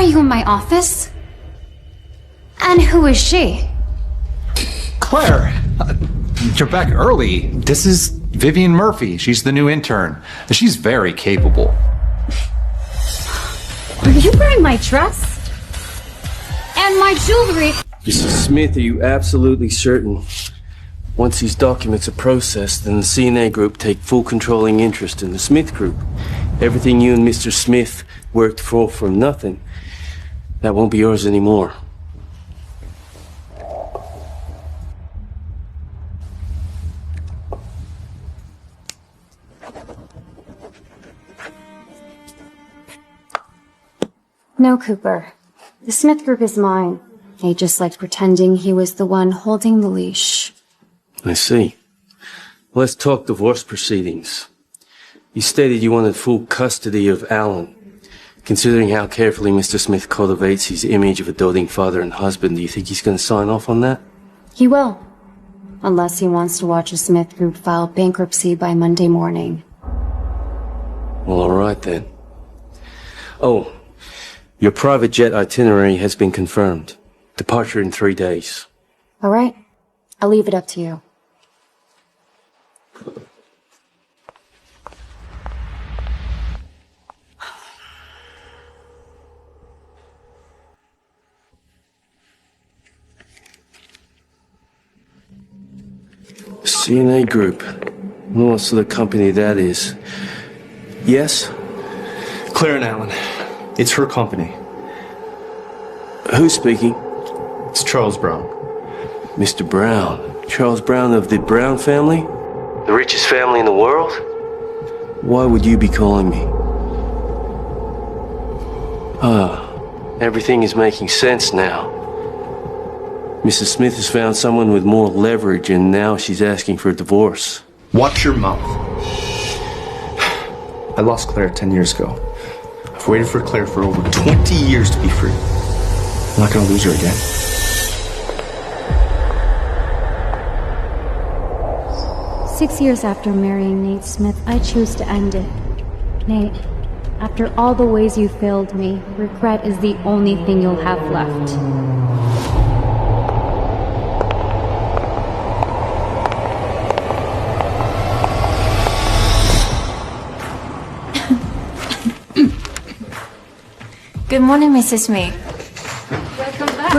you in my office? And who is she? Claire, you're back early. This is Vivian Murphy. She's the new intern. She's very capable. Are you wearing my dress? And my jewelry? Mrs. Smith, are you absolutely certain? Once these documents are processed, then the CNA group take full controlling interest in the Smith group. Everything you and Mr. Smith worked for nothing, that won't be yours anymore. No, Cooper. The Smith group is mine. He just liked pretending he was the one holding the leash. I see. Let's talk divorce proceedings. You stated you wanted full custody of Alan. Considering how carefully Mr. Smith cultivates his image of a doting father and husband, do you think he's going to sign off on that? He will. Unless he wants to watch the Smith group file bankruptcy by Monday morning. Well, all right then. Oh, your private jet itinerary has been confirmed. Departure in 3 days. All right. I'll leave it up to you. CNA Group. What sort of company that is? Yes? Claire and Alan. It's her company. Who's speaking? It's Charles Brown. Mr. Brown. Charles Brown of the Brown family? The richest family in the world? Why would you be calling me? Everything is making sense now. Mrs. Smith has found someone with more leverage, and now she's asking for a divorce. Watch your mouth. I lost Claire 10 years ago. I've waited for Claire for over 20 years to be free. I'm not gonna lose her again. "6 years after marrying Nate Smith, I choose to end it. Nate, after all the ways you failed me, regret is the only thing you'll have left." Good morning, Mrs. Smith. Welcome back.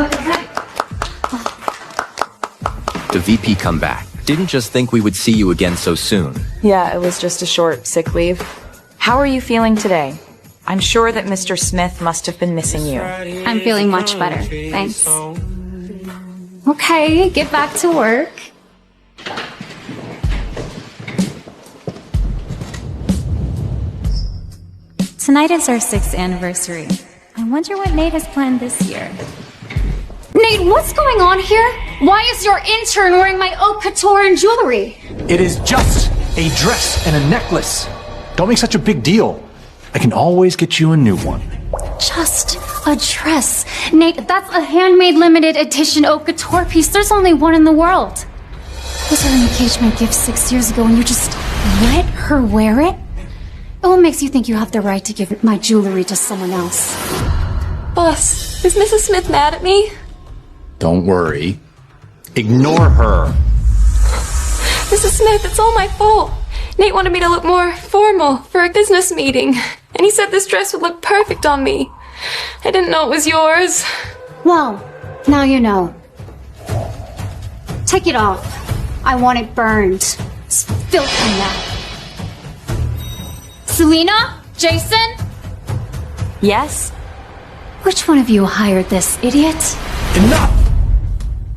The VP come back. Didn't just think we would see you again so soon. Yeah, it was just a short sick leave. How are you feeling today? I'm sure that Mr. Smith must have been missing you. I'm feeling much better, thanks. Okay, get back to work. Tonight is our 6th anniversary. I wonder what Nate has planned this year. Nate, what's going on here? Why is your intern wearing my haute couture and jewelry? It is just a dress and a necklace. Don't make such a big deal. I can always get you a new one. Just a dress. Nate, that's a handmade limited edition haute couture piece. There's only one in the world. It was her engagement gift 6 years ago and you just let her wear it? What makes you think you have the right to give my jewelry to someone else? Boss, is Mrs. Smith mad at me? Don't worry. Ignore her. Mrs. Smith, it's all my fault. Nate wanted me to look more formal for a business meeting, and he said this dress would look perfect on me. I didn't know it was yours. Well, now you know. Take it off. I want it burned. It's filthy now. Selena? Jason? Yes? Which one of you hired this idiot? Enough!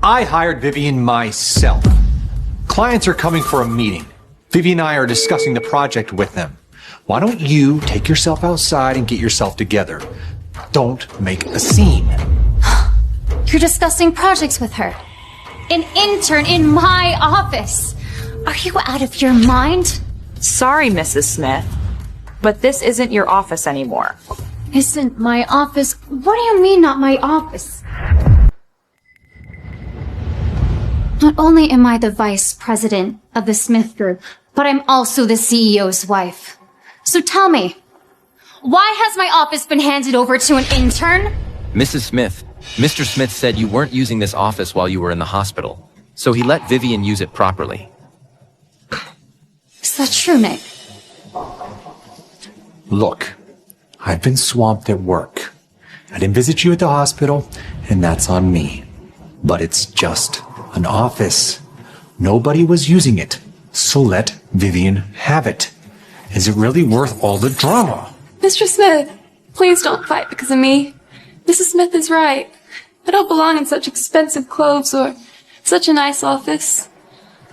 I hired Vivian myself. Clients are coming for a meeting. Vivian and I are discussing the project with them. Why don't you take yourself outside and get yourself together? Don't make a scene. You're discussing projects with her. An intern in my office. Are you out of your mind? Sorry, Mrs. Smith, but this isn't your office anymore. Isn't my office? What do you mean, not my office? Not only am I the vice president of the Smith Group, but I'm also the CEO's wife. So tell me, why has my office been handed over to an intern? Mrs. Smith, Mr. Smith said you weren't using this office while you were in the hospital, so he let Vivian use it properly. Is that true, Nate? Look, I've been swamped at work. I didn't visit you at the hospital, and that's on me. But it's just an office. Nobody was using it, so let Vivian have it. Is it really worth all the drama? Mr. Smith, please don't fight because of me. Mrs. Smith is right. I don't belong in such expensive clothes or such a nice office.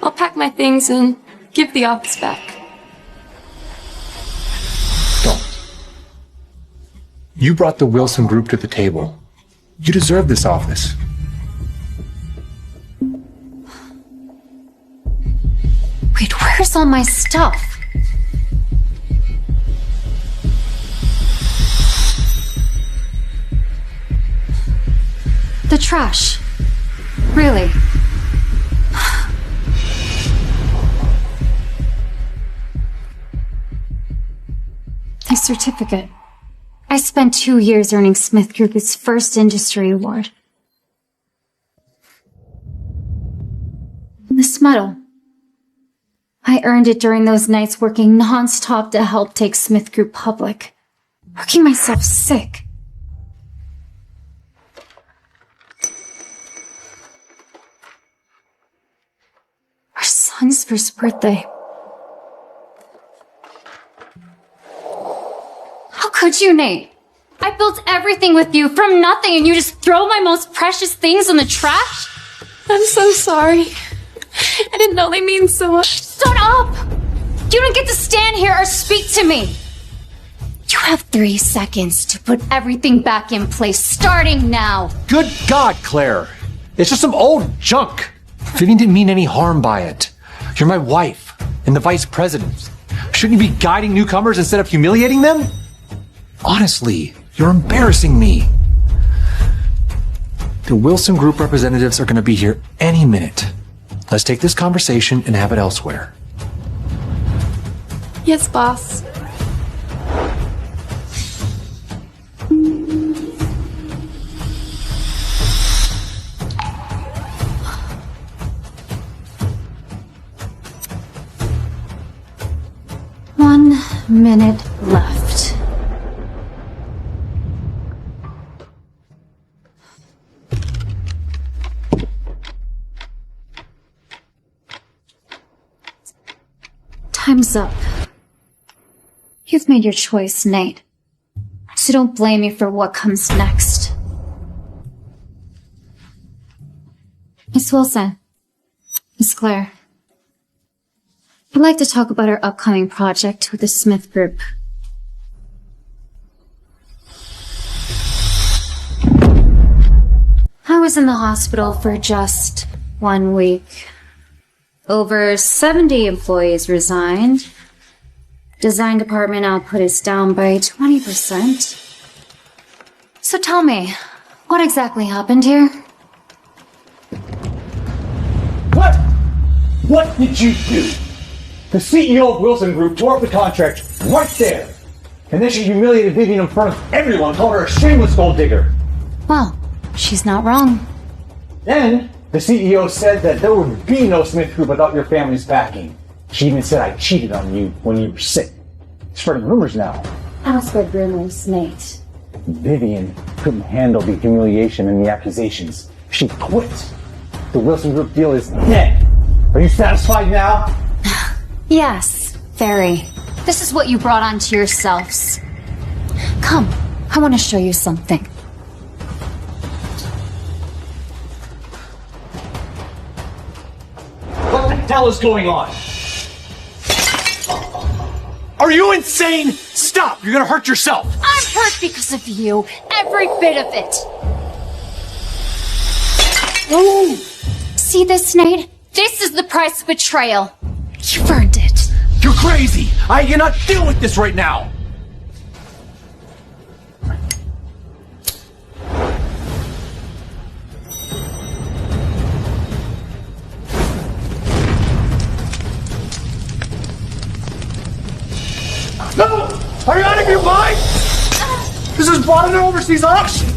I'll pack my things and give the office back. Don't. You brought the Wilson Group to the table. You deserve this office. Wait, where's all my stuff? The trash. Really? The certificate. I spent 2 years earning Smith Group its first industry award. This medal. I earned it during those nights working non-stop to help take Smith Group public. Working myself sick. Our son's first birthday. How could you, Nate? I built everything with you from nothing and you just throw my most precious things in the trash? I'm so sorry. I didn't know they mean so much. Shut up! You don't get to stand here or speak to me. You have 3 seconds to put everything back in place, starting now. Good God, Claire. It's just some old junk. Vivian didn't mean any harm by it. You're my wife and the vice president. Shouldn't you be guiding newcomers instead of humiliating them? Honestly, you're embarrassing me. The Wilson Group representatives are going to be here any minute. Let's take this conversation and have it elsewhere. Yes, boss. One minute left. Time's up. You've made your choice, Nate. So don't blame me for what comes next. Miss Wilson. Miss Claire. I'd like to talk about our upcoming project with the Smith Group. I was in the hospital for just 1 week. Over 70 employees resigned. Design department output is down by 20%. So tell me, what exactly happened here? What? What did you do? The CEO of Wilson Group tore up the contract right there. And then she humiliated Vivian in front of everyone, called her a shameless gold digger. Well, she's not wrong. Then the CEO said that there would be no Smith Group without your family's backing. She even said I cheated on you when you were sick. Spreading rumors now. I'll spread rumors, Nate. Vivian couldn't handle the humiliation and the accusations. She quit. The Wilson Group deal is dead. Are you satisfied now? Yes, very. This is what you brought onto yourselves. Come, I want to show you something. What the hell is going on? Are you insane? Stop! You're gonna hurt yourself! I'm hurt because of you. Every bit of it. Ooh. See this, Nate? This is the price of betrayal. You've earned it. You're crazy! I cannot deal with this right now! No! Are you out of your mind? This is bought in an overseas auction!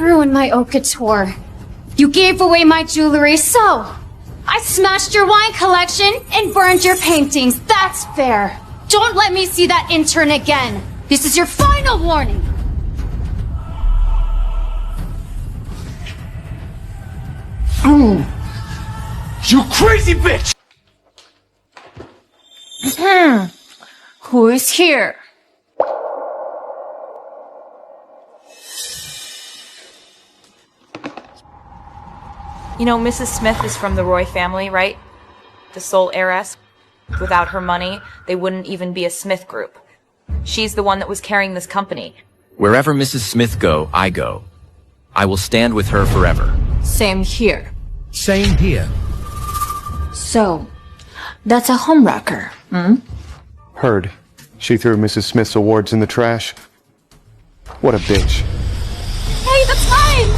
ruined my haute couture. You gave away my jewelry, so I smashed your wine collection and burned your paintings. That's fair. Don't let me see that intern again. This is your final warning. You crazy bitch! Who is here? You know, Mrs. Smith is from the Roy family, right? The sole heiress. Without her money, they wouldn't even be a Smith group. She's the one that was carrying this company. Wherever Mrs. Smith go, I go. I will stand with her forever. Same here. Same here. So, that's a homewrecker, hmm? Heard. She threw Mrs. Smith's awards in the trash. What a bitch. Hey, that's mine!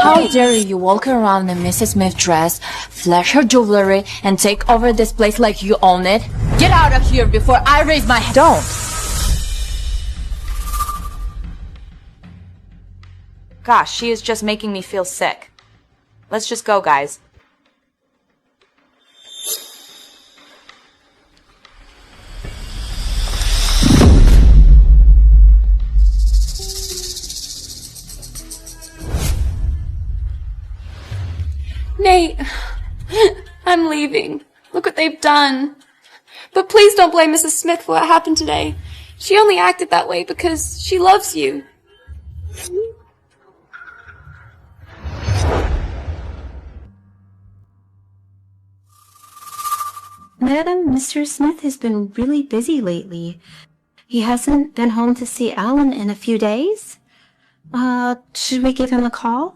How dare you walk around in Mrs. Smith dress, flash her jewelry, and take over this place like you own it? Get out of here before I raise my hand. Don't! Gosh, she is just making me feel sick. Let's just go, guys. Nate, I'm leaving. Look what they've done. But please don't blame Mrs. Smith for what happened today. She only acted that way because she loves you. Madam, Mr. Smith has been really busy lately. He hasn't been home to see Alan in a few days. Should we give him a call?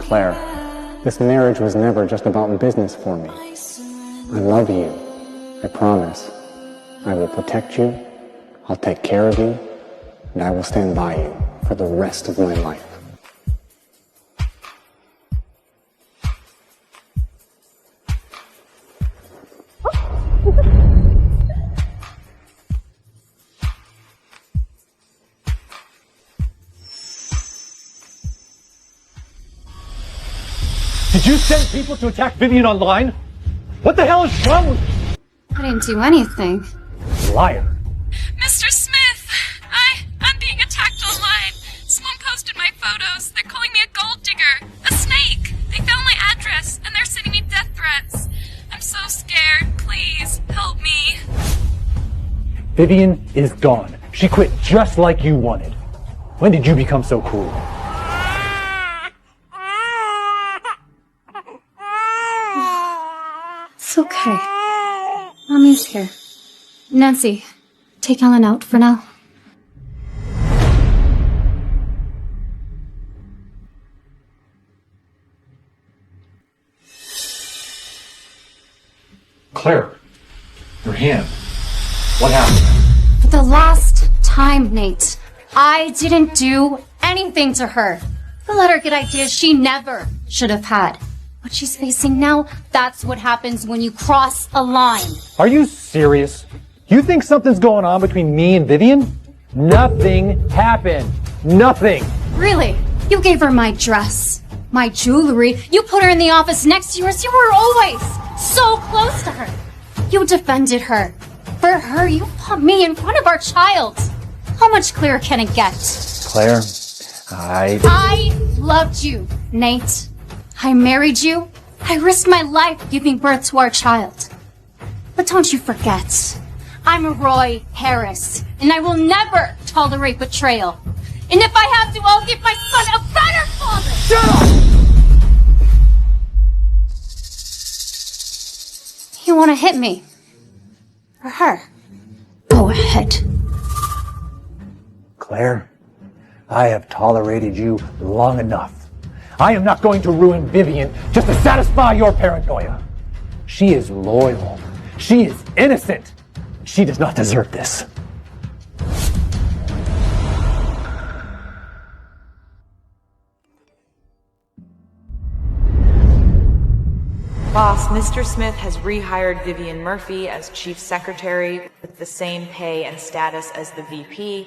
Claire, this marriage was never just about business for me. I love you. I promise. I will protect you, I'll take care of you, and I will stand by you for the rest of my life. Did you send people to attack Vivian online? What the hell is wrong with you? I didn't do anything. Liar. Mr. Smith, I'm being attacked online. Someone posted my photos. They're calling me a gold digger, a snake. They found my address, and they're sending me death threats. I'm so scared. Please, help me. Vivian is gone. She quit just like you wanted. When did you become so cool? It's okay. Mommy's here. Nancy, take Alan out for now. Claire, your hand. What happened? For the last time, Nate, I didn't do anything to her. I let her get ideas she never should have had. What she's facing now, that's what happens when you cross a line. Are you serious? You think something's going on between me and Vivian? Nothing happened. Nothing. Really? You gave her my dress, my jewelry. You put her in the office next to yours. You were always so close to her. You defended her. For her, you put me in front of our child. How much clearer can it get? Claire, I loved you, Nate. I married you. I risked my life giving birth to our child. But don't you forget, I'm Roy Harris, and I will never tolerate betrayal. And if I have to, I'll give my son a better father! Shut up! You want to hit me? Or her? Go ahead. Claire, I have tolerated you long enough. I am not going to ruin Vivian just to satisfy your paranoia. She is loyal. She is innocent. She does not deserve this. Boss, Mr. Smith has rehired Vivian Murphy as chief secretary with the same pay and status as the VP.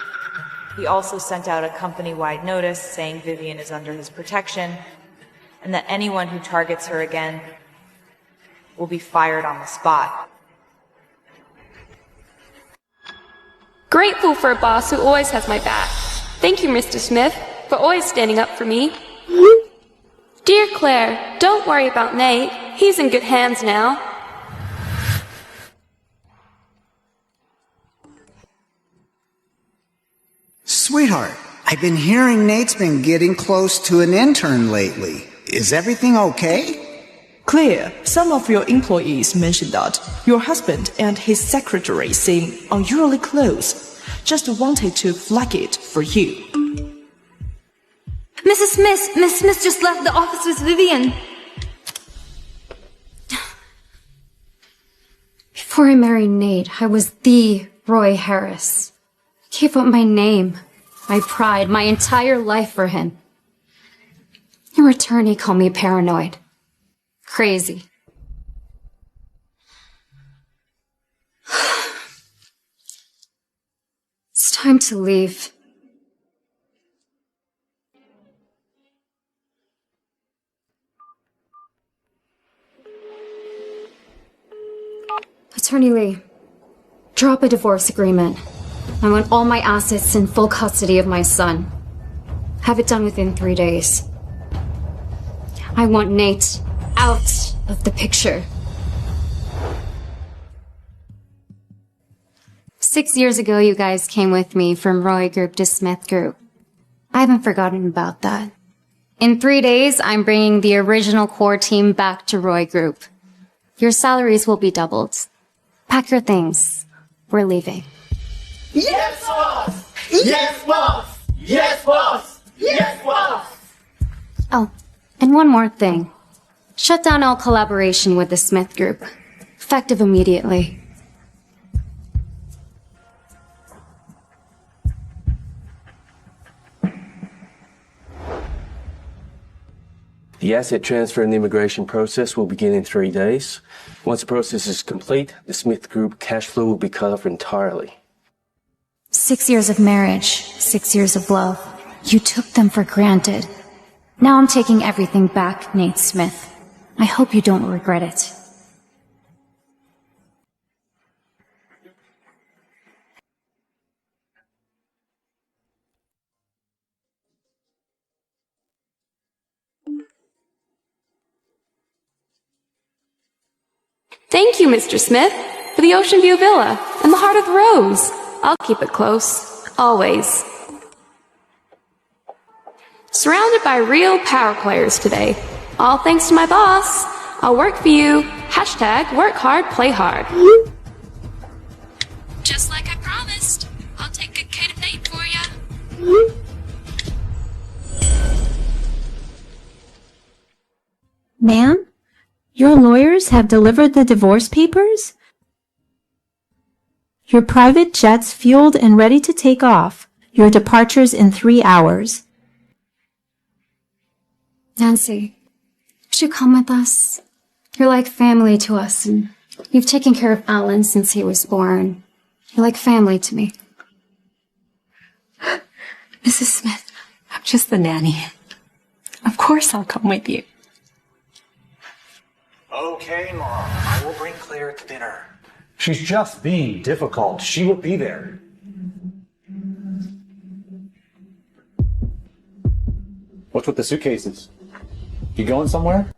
He also sent out a company-wide notice saying Vivian is under his protection and that anyone who targets her again will be fired on the spot. Grateful for a boss who always has my back. Thank you, Mr. Smith, for always standing up for me. Dear Claire, don't worry about Nate. He's in good hands now. Sweetheart, I've been hearing Nate's been getting close to an intern lately. Is everything okay? Claire, some of your employees mentioned that your husband and his secretary seem unusually close. Just wanted to flag it for you. Mrs. Smith, Miss Smith just left the office with Vivian. Before I married Nate, I was the Roy Harris. I gave up my name, my pride, my entire life for him. In return, he called me paranoid. Crazy. It's time to leave. Attorney Lee, drop a divorce agreement. I want all my assets in full custody of my son. Have it done within 3 days. I want Nate out of the picture. 6 years ago, you guys came with me from Roy Group to Smith Group. I haven't forgotten about that. In 3 days, I'm bringing the original core team back to Roy Group. Your salaries will be doubled. Pack your things. We're leaving. Yes, boss! Yes, boss! Yes, boss! Yes, boss! Oh, and one more thing. Shut down all collaboration with the Smith Group. Effective immediately. The asset transfer and immigration process will begin in 3 days. Once the process is complete, the Smith Group cash flow will be cut off entirely. 6 years of marriage, 6 years of love. You took them for granted. Now I'm taking everything back, Nate Smith. I hope you don't regret it. Thank you, Mr. Smith, for the Ocean View Villa and the Heart of the Rose. I'll keep it close, always. Surrounded by real power players today. All thanks to my boss. I'll work for you. Hashtag work hard, play hard. Just like I promised. I'll take good care of Nate for ya. Ma'am, your lawyers have delivered the divorce papers? Your private jet's fueled and ready to take off. Your departure's in 3 hours. Nancy, would you come with us? You're like family to us, and you've taken care of Alan since he was born. You're like family to me. Mrs. Smith, I'm just the nanny. Of course I'll come with you. Okay, Mom. I will bring Claire to dinner. She's just being difficult. She will be there. What's with the suitcases? You going somewhere?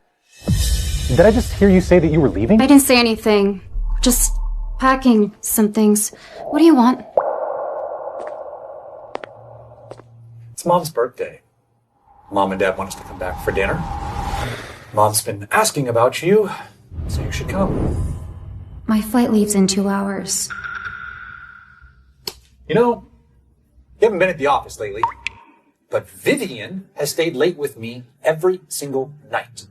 Did I just hear you say that you were leaving? I didn't say anything. Just packing some things. What do you want? It's Mom's birthday. Mom and Dad want us to come back for dinner. Mom's been asking about you, so you should come. My flight leaves in 2 hours. You know, you haven't been at the office lately, but Vivian has stayed late with me every single night.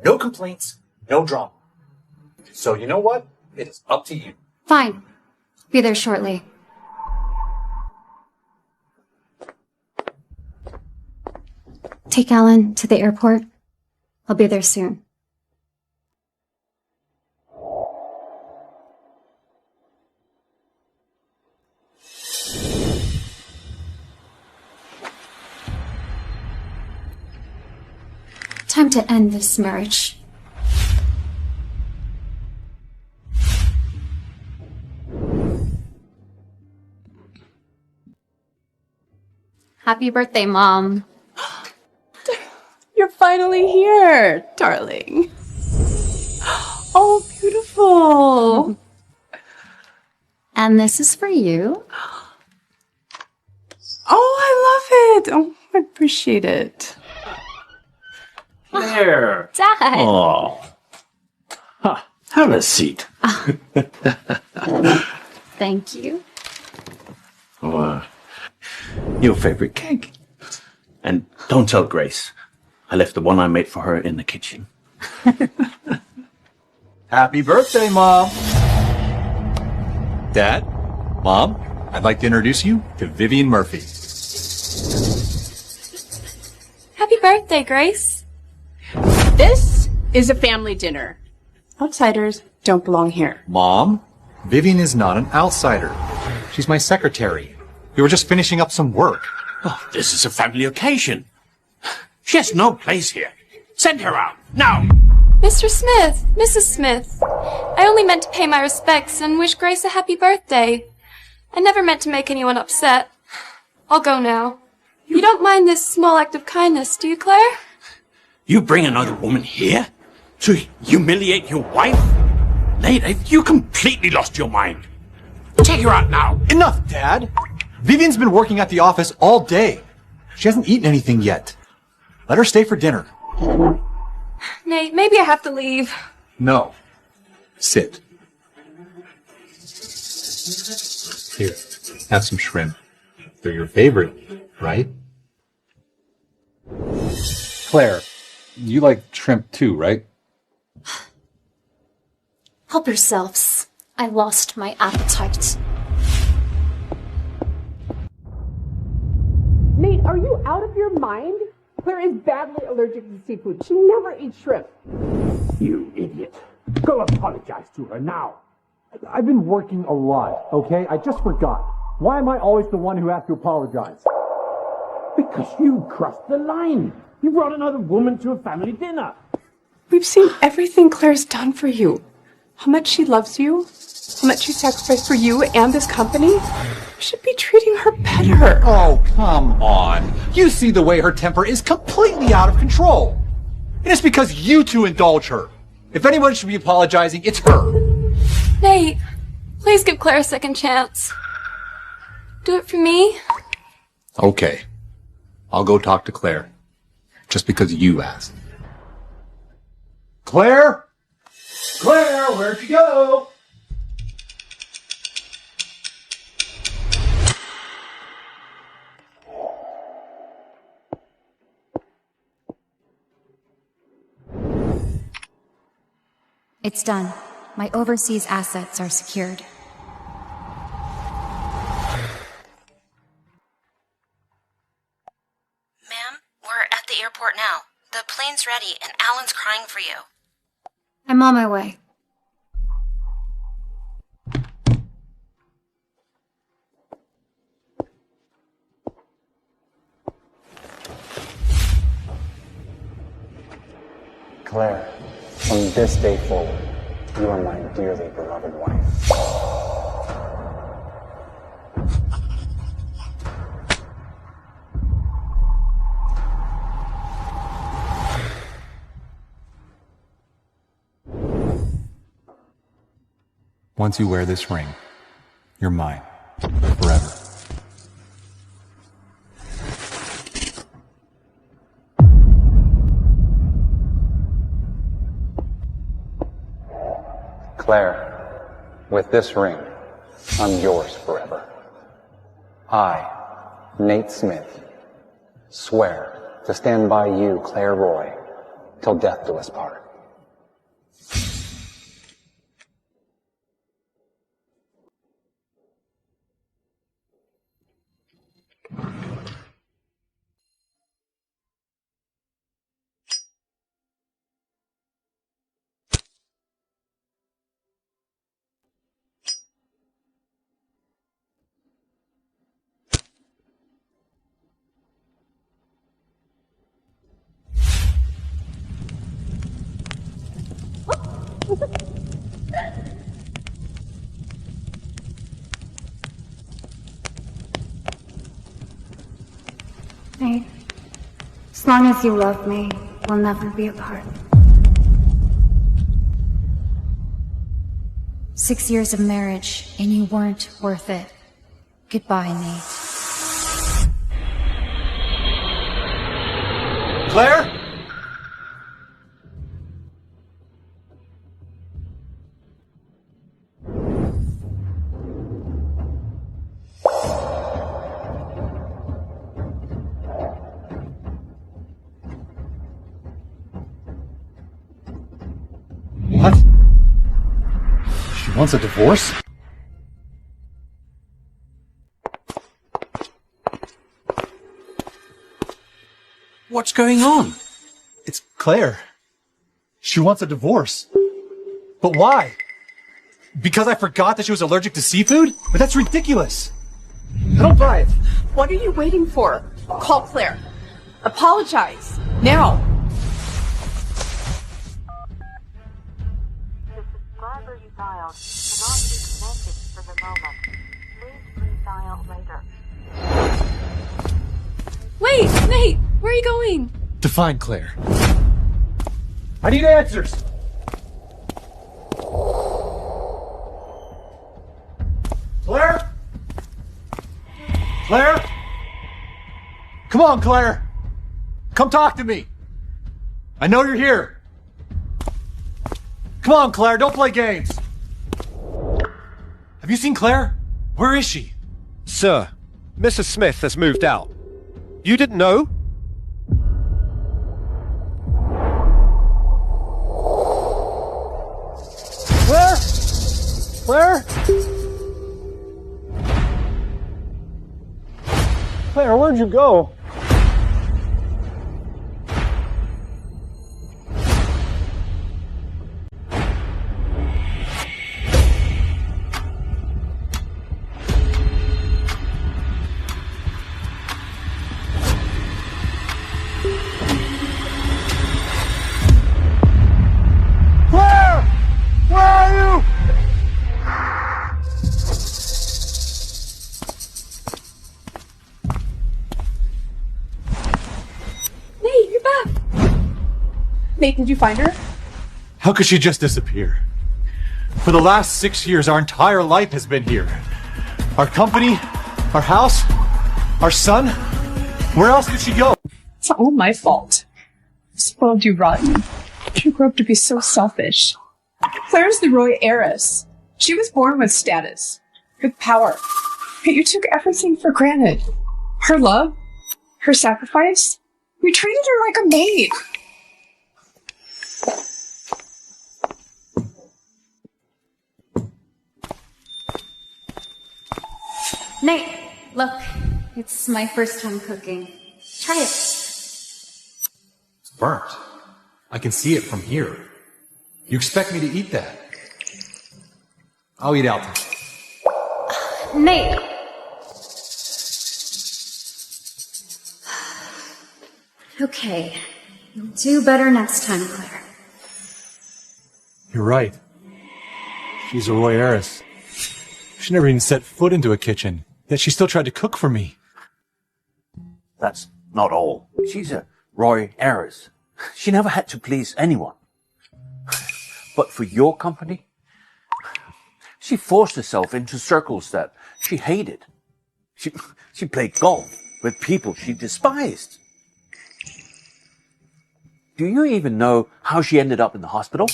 No complaints, no drama. So you know what? It is up to you. Fine. Be there shortly. Take Alan to the airport. I'll be there soon. Time to end this marriage. Happy birthday, Mom. You're finally here, darling. Oh, beautiful. And this is for you. Oh, I love it. Oh, I appreciate it. There. Dad. Oh. Huh. Have a seat. Thank you. Oh, your favorite cake. And don't tell Grace. I left the one I made for her in the kitchen. Happy birthday, Mom! Dad, Mom, I'd like to introduce you to Vivian Murphy. Happy birthday, Grace. This is a family dinner. Outsiders don't belong here. Mom, Vivian is not an outsider. She's my secretary. We were just finishing up some work. Oh, this is a family occasion. She has no place here. Send her out, now! Mr. Smith, Mrs. Smith, I only meant to pay my respects and wish Grace a happy birthday. I never meant to make anyone upset. I'll go now. You don't mind this small act of kindness, do you, Claire? You bring another woman here to humiliate your wife? Nate, you completely lost your mind. Take her out now. Enough, Dad! Vivian's been working at the office all day. She hasn't eaten anything yet. Let her stay for dinner. Nate, maybe I have to leave. No. Sit. Here, have some shrimp. They're your favorite, right? Claire, you like shrimp too, right? Help yourselves. I lost my appetite. Nate, are you out of your mind? Claire is badly allergic to seafood. She never eats shrimp. You idiot. Go apologize to her now. I've been working a lot, okay? I just forgot. Why am I always the one who has to apologize? Because you crossed the line. You brought another woman to a family dinner. We've seen everything Claire's done for you. How much she loves you, how much she sacrificed for you and this company. You should be treating her better. Oh, come on. You see the way her temper is completely out of control. And it's because you two indulge her. If anyone should be apologizing, it's her. Nate, please give Claire a second chance. Do it for me. Okay. I'll go talk to Claire. Just because you asked. Claire? Claire, where'd you go? It's done. My overseas assets are secured. Ma'am, we're at the airport now. The plane's ready, and Alan's crying for you. I'm on my way. Claire, from this day forward, you are my dearly beloved wife. Once you wear this ring, you're mine. Forever. Claire, with this ring, I'm yours forever. I, Nate Smith, swear to stand by you, Claire Roy, till death do us part. As long as you love me, we'll never be apart. 6 years of marriage, and you weren't worth it. Goodbye, Nate. Claire? What? She wants a divorce? What's going on? It's Claire. She wants a divorce. But why? Because I forgot that she was allergic to seafood? But that's ridiculous. I don't buy it. What are you waiting for? Call Claire. Apologize. Now. Subscriber you dialed cannot be connected for the moment. Please redial later. Wait, Nate, where are you going? To find Claire. I need answers. Claire? Claire? Come on, Claire. Come talk to me. I know you're here. Come on, Claire, don't play games. Have you seen Claire? Where is she? Sir, Mrs. Smith has moved out. You didn't know? Claire? Claire? Claire, where'd you go? Nate, did you find her? How could she just disappear? For the last 6 years, our entire life has been here. Our company, our house, our son. Where else did she go? It's all my fault. I spoiled you rotten. You grew up to be so selfish. Claire's the Roy heiress. She was born with status, with power. But you took everything for granted. Her love, her sacrifice. You treated her like a maid. Nate, look, it's my first time cooking. Try it. It's burnt. I can see it from here. You expect me to eat that? I'll eat out. Nate! Okay, you'll do better next time, Claire. You're right. She's a Roy heiress. She never even set foot into a kitchen, yet she still tried to cook for me. That's not all. She's a Roy heiress. She never had to please anyone. But for your company, she forced herself into circles that she hated. She played golf with people she despised. Do you even know how she ended up in the hospital?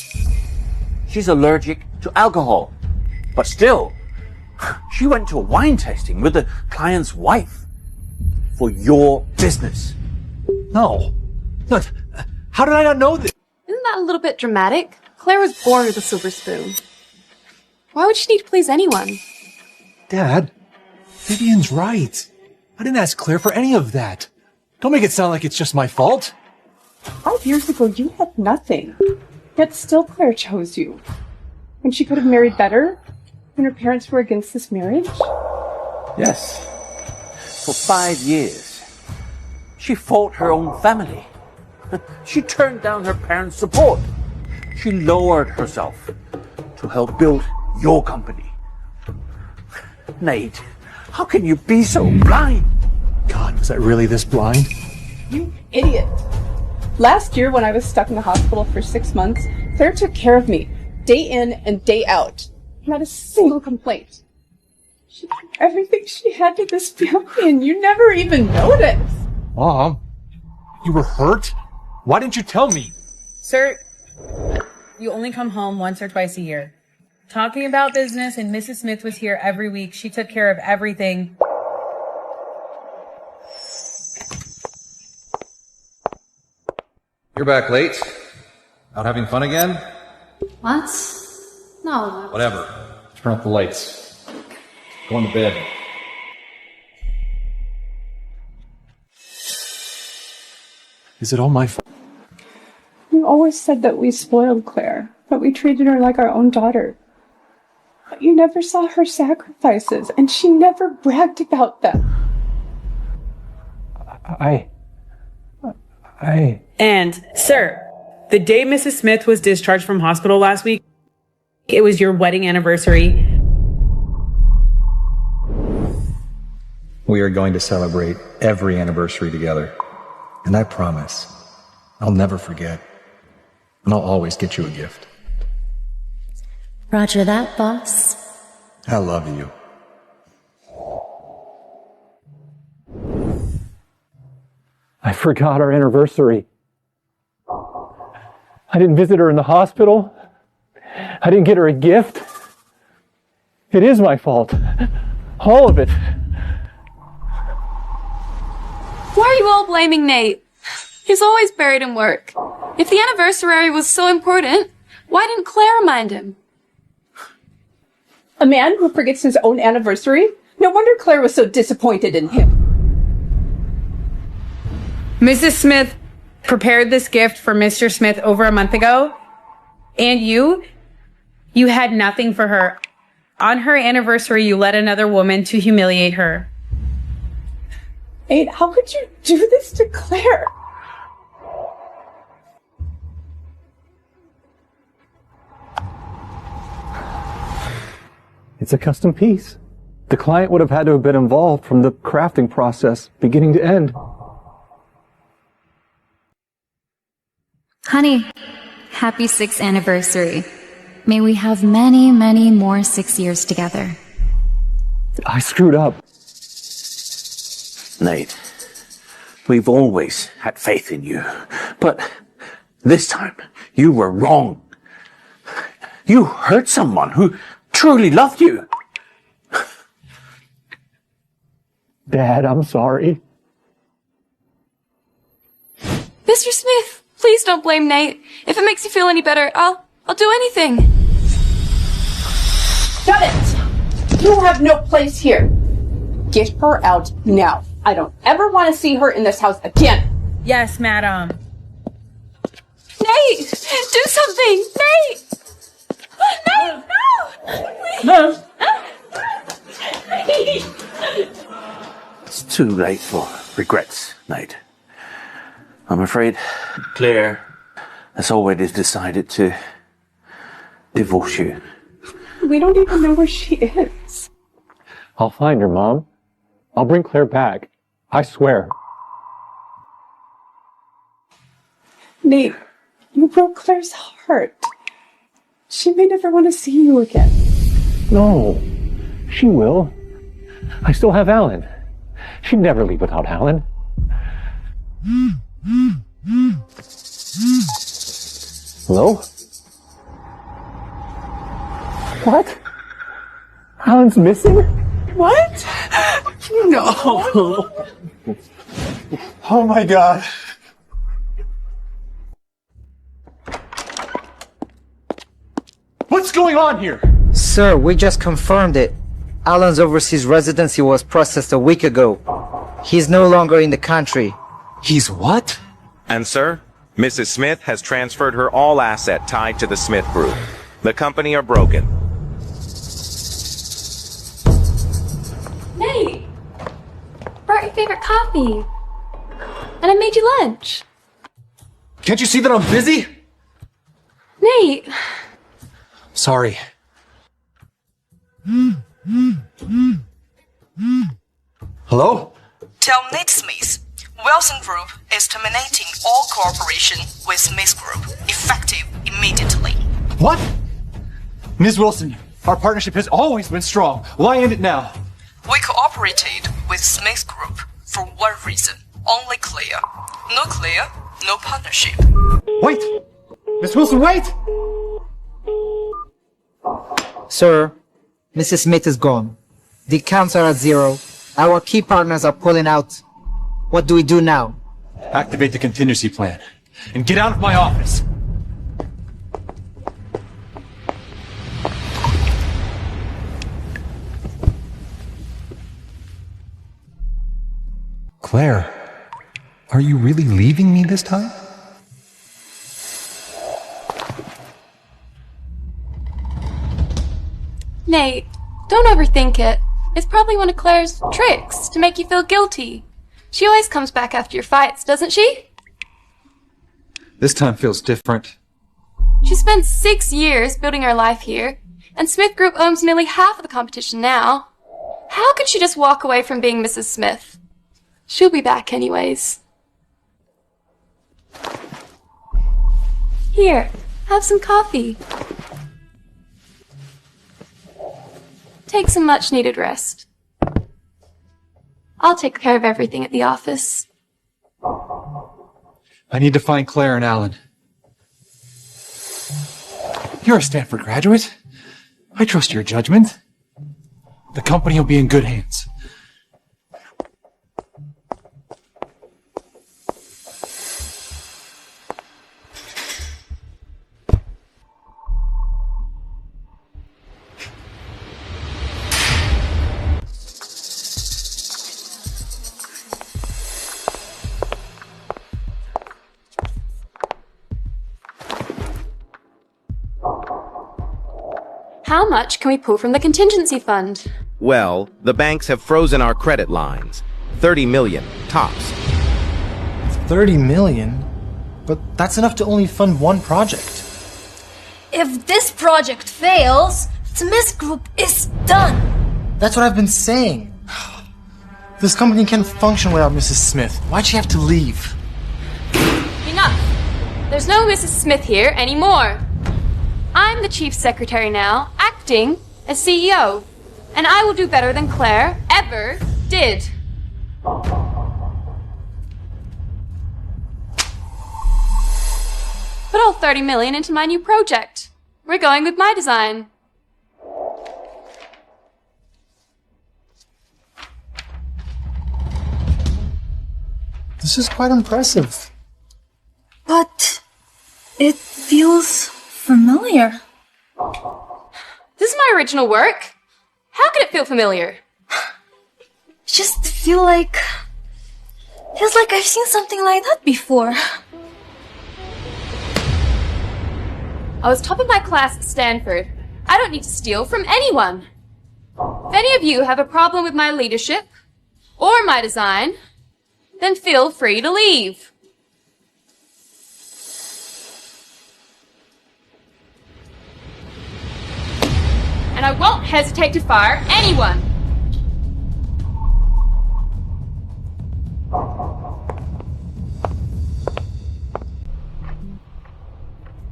She's allergic to alcohol. But still, she went to a wine tasting with the client's wife for your business. No. No. How did I not know this? Isn't that a little bit dramatic? Claire was born with a silver spoon. Why would she need to please anyone? Dad, Vivian's right. I didn't ask Claire for any of that. Don't make it sound like it's just my fault. 5 years ago, you had nothing. Yet still Claire chose you. When she could have married better? When her parents were against this marriage? Yes. For 5 years, she fought her own family. She turned down her parents' support. She lowered herself to help build your company. Nate, how can you be so blind? God, was I really this blind? You idiot. Last year, when I was stuck in the hospital for 6 months, Claire took care of me, day in and day out. Not a single complaint. She did everything she had to this family, and you never even noticed. Mom, you were hurt? Why didn't you tell me? Sir, you only come home once or twice a year. Talking about business, and Mrs. Smith was here every week. She took care of everything. You're back late? Out having fun again? What? No. Whatever. Turn off the lights. Go to bed. Is it all my fault? You always said that we spoiled Claire, that we treated her like our own daughter. But you never saw her sacrifices, and she never bragged about them. And, sir, the day Mrs. Smith was discharged from hospital last week, it was your wedding anniversary. We are going to celebrate every anniversary together. And I promise, I'll never forget. And I'll always get you a gift. Roger that, boss. I love you. I forgot our anniversary. I didn't visit her in the hospital. I didn't get her a gift. It is my fault. All of it. Why are you all blaming Nate? He's always buried in work. If the anniversary was so important, why didn't Claire remind him? A man who forgets his own anniversary? No wonder Claire was so disappointed in him. Mrs. Smith prepared this gift for Mr. Smith over a month ago, and you had nothing for her. On her anniversary, you led another woman to humiliate her. Nate, how could you do this to Claire? It's a custom piece. The client would have had to have been involved from the crafting process, beginning to end. Honey, happy 6th anniversary. May we have many, many more 6 years together. I screwed up. Nate, we've always had faith in you, but this time you were wrong. You hurt someone who truly loved you. Dad, I'm sorry. Mr. Smith, please don't blame Nate. If it makes you feel any better, I'll do anything. Shut it! You have no place here. Get her out now. I don't ever want to see her in this house again. Yes, madam. Nate, do something! Nate! Nate, no! It's too late for regrets, Nate. I'm afraid Claire has already decided to divorce you. We don't even know where she is. I'll find her, Mom. I'll bring Claire back. I swear. Nate, you broke Claire's heart. She may never want to see you again. No, she will. I still have Alan. She'd never leave without Alan. Hello? What? Alan's missing? What? No. Oh my God. What's going on here? Sir, we just confirmed it. Alan's overseas residency was processed a week ago. He's no longer in the country. He's what? And sir, Mrs. Smith has transferred her all asset tied to the Smith Group. The company are broken. Nate! Brought your favorite coffee. And I made you lunch. Can't you see that I'm busy? Nate! Sorry. Hello? Tell Nate Smith, Wilson Group is terminating all cooperation with Smith Group, effective immediately. What? Ms. Wilson, our partnership has always been strong. Why end it now? We cooperated with Smith Group for one reason, only clear. No clear, no partnership. Wait! Miss Wilson, wait! Sir, Mrs. Smith is gone. The accounts are at zero. Our key partners are pulling out. What do we do now? Activate the contingency plan and get out of my office. Claire, are you really leaving me this time? Nate, don't overthink it. It's probably one of Claire's tricks to make you feel guilty. She always comes back after your fights, doesn't she? This time feels different. She spent 6 years building her life here, and Smith Group owns nearly half of the competition now. How could she just walk away from being Mrs. Smith? She'll be back anyways. Here, have some coffee. Take some much-needed rest. I'll take care of everything at the office. I need to find Claire and Alan. You're a Stanford graduate. I trust your judgment. The company will be in good hands. How much can we pull from the contingency fund? Well, the banks have frozen our credit lines. 30 million, tops. 30 million? But that's enough to only fund one project. If this project fails, Smith Group is done. That's what I've been saying. This company can't function without Mrs. Smith. Why'd she have to leave? Enough! There's no Mrs. Smith here anymore. I'm the chief secretary now, acting as CEO, and I will do better than Claire ever did. Put all 30 million into my new project. We're going with my design. This is quite impressive. But it feels familiar. This is my original work. How could it feel familiar? Just feels like I've seen something like that before. I was top of my class at Stanford. I don't need to steal from anyone. If any of you have a problem with my leadership or my design, then feel free to leave. And I won't hesitate to fire anyone.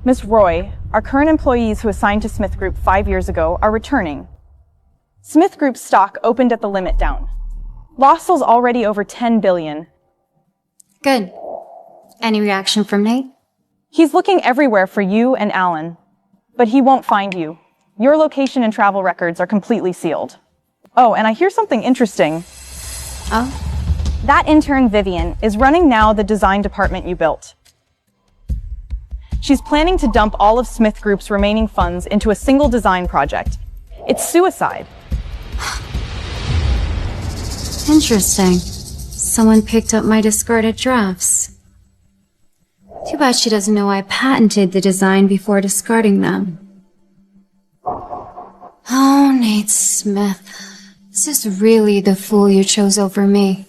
Miss Roy, our current employees who assigned to Smith Group 5 years ago are returning. Smith Group's stock opened at the limit down. Lossel's already over 10 billion. Good. Any reaction from Nate? He's looking everywhere for you and Alan, but he won't find you. Your location and travel records are completely sealed. Oh, and I hear something interesting. Oh? That intern, Vivian, is running now the design department you built. She's planning to dump all of Smith Group's remaining funds into a single design project. It's suicide. Interesting. Someone picked up my discarded drafts. Too bad she doesn't know I patented the design before discarding them. Oh, Nate Smith. This is really the fool you chose over me.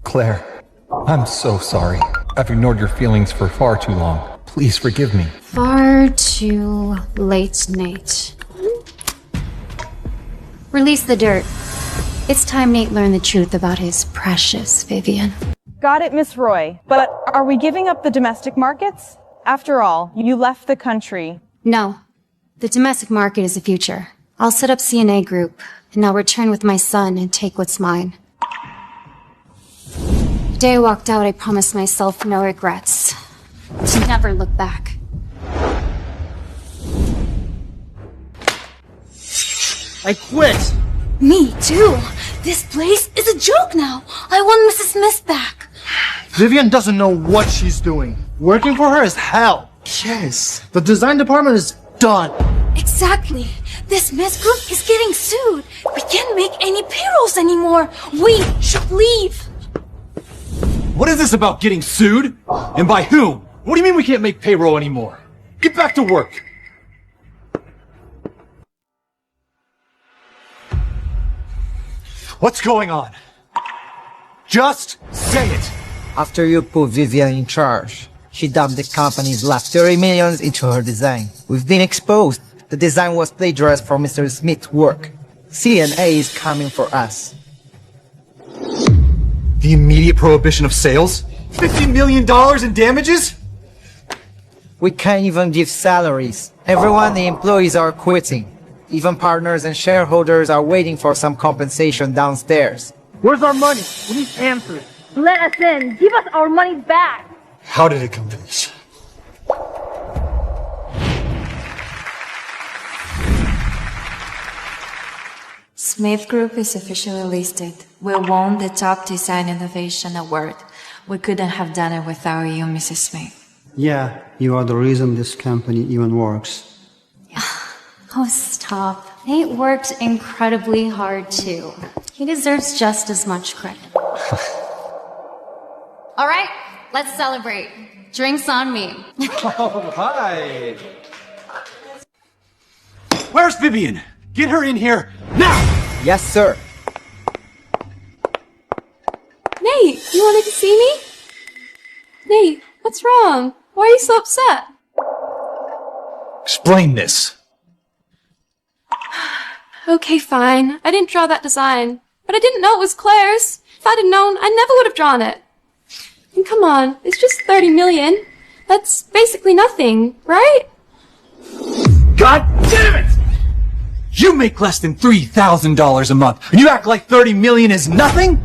Claire, I'm so sorry. I've ignored your feelings for far too long. Please forgive me. Far too late, Nate. Release the dirt. It's time Nate learned the truth about his precious Vivian. Got it, Miss Roy. But are we giving up the domestic markets? After all, you left the country. No. The domestic market is the future. I'll set up CNA Group, and I'll return with my son and take what's mine. The day I walked out, I promised myself no regrets. To never look back. I quit! Me too. This place is a joke now. I want Mrs. Smith back. Vivian doesn't know what she's doing. Working for her is hell. Yes. The design department is done. Exactly. This Smith group is getting sued. We can't make any payrolls anymore. We should leave. What is this about getting sued? And by whom? What do you mean we can't make payroll anymore? Get back to work! What's going on? Just say it! After you put Vivian in charge, she dumped the company's last 30 millions into her design. We've been exposed. The design was plagiarized from Mr. Smith's work. CNA is coming for us. The immediate prohibition of sales? $50 million in damages? We can't even give salaries. Everyone, the employees are quitting. Even partners and shareholders are waiting for some compensation downstairs. Where's our money? We need answers. Let us in. Give us our money back. How did it come to this? Smith Group is officially listed. We won the Top Design Innovation Award. We couldn't have done it without you, Mrs. Smith. Yeah, you are the reason this company even works. Oh, stop. Nate worked incredibly hard, too. He deserves just as much credit. All right, let's celebrate. Drinks on me. Oh, hi. Where's Vivian? Get her in here now! Yes, sir. Nate, you wanted to see me? Nate, what's wrong? Why are you so upset? Explain this. Okay, fine. I didn't draw that design. But I didn't know it was Claire's. If I'd have known, I never would have drawn it. And come on, it's just 30 million. That's basically nothing, right? God damn it! You make less than $3,000 a month, and you act like 30 million is nothing?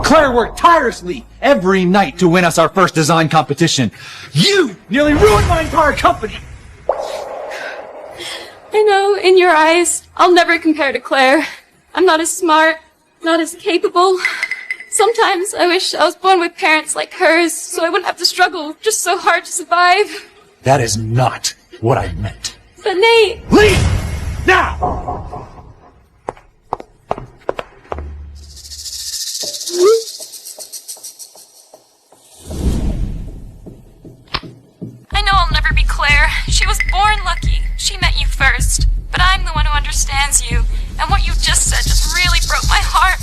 Claire worked tirelessly every night to win us our first design competition. You nearly ruined my entire company! I know, in your eyes, I'll never compare to Claire. I'm not as smart, not as capable. Sometimes I wish I was born with parents like hers, so I wouldn't have to struggle just so hard to survive. That is not what I meant. But Nate... Leave! Now! I know I'll never be Claire. She was born lucky. She met you first. But I'm the one who understands you. And what you just said just really broke my heart.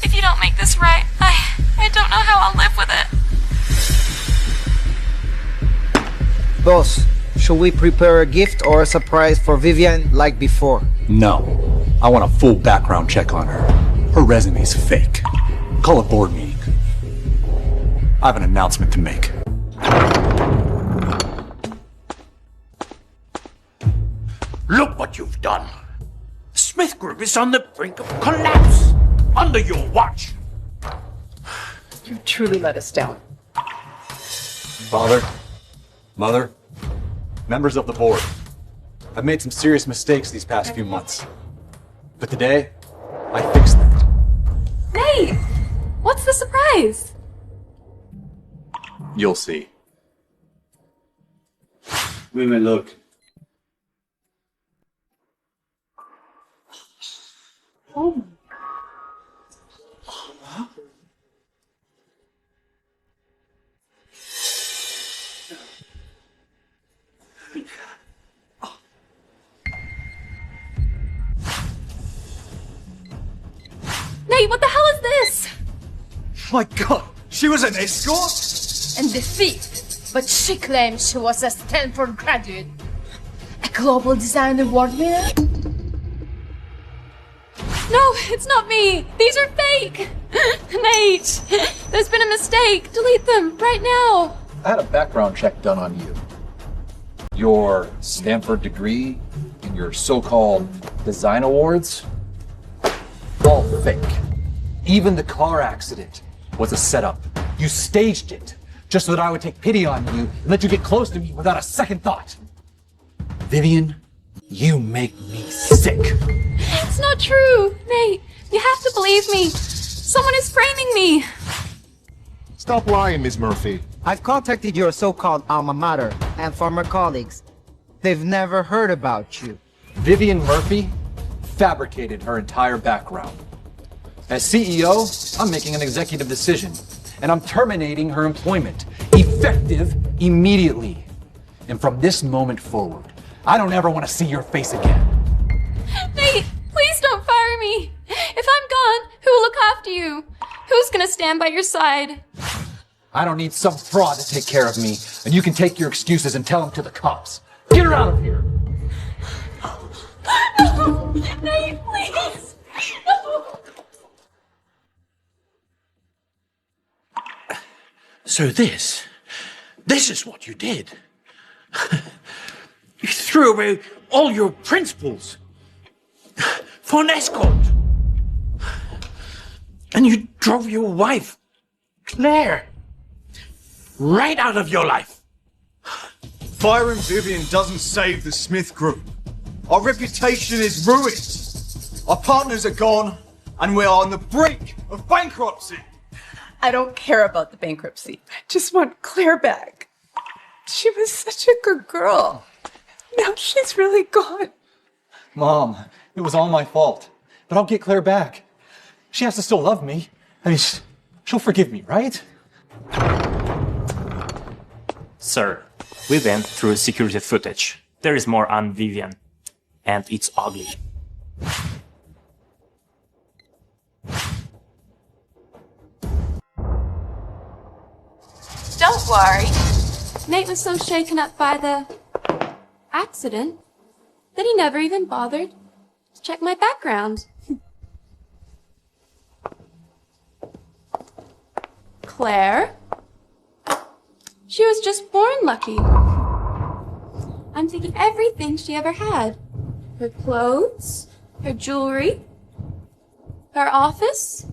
If you don't make this right, I don't know how I'll live with it. Boss, should we prepare a gift or a surprise for Vivian like before? No. I want a full background check on her. Her resume's fake. Call a board meeting. I have an announcement to make. Look what you've done. Smith Group is on the brink of collapse. Under your watch. You truly let us down. Father, Mother, members of the board. I've made some serious mistakes these past few months. But today, I fixed them. Nate! What's the surprise? You'll see. Women, look. Oh. Nate, what the hell is this? My God, she was an escort? And the thief. but she claims she was a Stanford graduate. A global design award winner? No, it's not me. These are fake. Nate, there's been a mistake. Delete them right now. I had a background check done on you. Your Stanford degree and your so-called design awards, all fake. Even the car accident was a setup. You staged it just so that I would take pity on you and let you get close to me without a second thought. Vivian, you make me sick. It's not true. Nate, you have to believe me. Someone is framing me. Stop lying, Ms. Murphy. I've contacted your so-called alma mater and former colleagues. They've never heard about you. Vivian Murphy fabricated her entire background. As CEO, I'm making an executive decision, and I'm terminating her employment, effective immediately. And from this moment forward, I don't ever want to see your face again. Nate, please don't fire me. If I'm gone, who will look after you? Who's gonna stand by your side? I don't need some fraud to take care of me, and you can take your excuses and tell them to the cops. Get her out of here! No, Nate, please. No. So this is what you did. You threw away all your principles for an escort. And you drove your wife, Claire, right out of your life. Firing Vivian doesn't save the Smith Group. Our reputation is ruined. Our partners are gone, and we are on the brink of bankruptcy. I don't care about the bankruptcy. I just want Claire back. She was such a good girl. Now she's really gone. Mom, it was all my fault. But I'll get Claire back. She has to still love me. I mean, she'll forgive me, right? Sir, we went through security footage. There is more on Vivian. And it's ugly. Don't worry. Nate was so shaken up by the accident that he never even bothered to check my background. Claire? She was just born lucky. I'm taking everything she ever had. Her clothes, her jewelry, her office.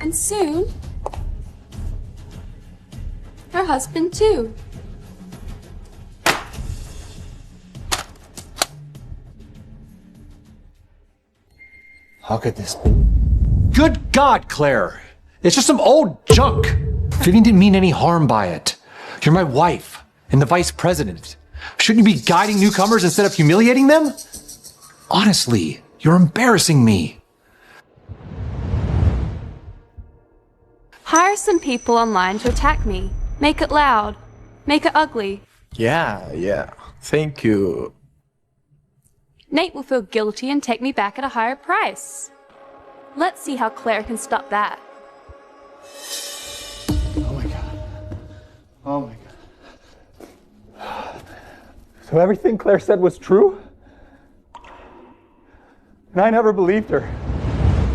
And soon, her husband too. How could this be? Good God, Claire! It's just some old junk! Vivian didn't mean any harm by it. You're my wife and the vice president. Shouldn't you be guiding newcomers instead of humiliating them? Honestly, you're embarrassing me. Hire some people online to attack me. Make it loud. Make it ugly. Yeah. Thank you. Nate will feel guilty and take me back at a higher price. Let's see how Claire can stop that. Oh my God. So everything Claire said was true? And I never believed her.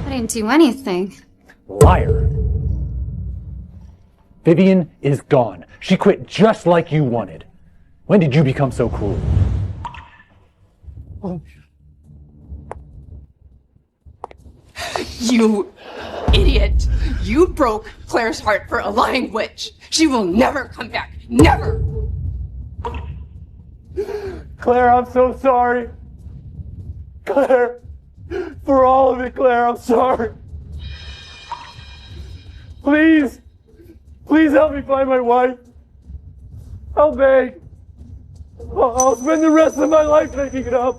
I didn't do anything. Liar. Vivian is gone. She quit just like you wanted. When did you become so cruel? You idiot. You broke Claire's heart for a lying witch. She will never come back. Never! Claire, I'm so sorry. Claire, for all of it, Claire, I'm sorry. Please help me find my wife. I'll beg. I'll spend the rest of my life making it up.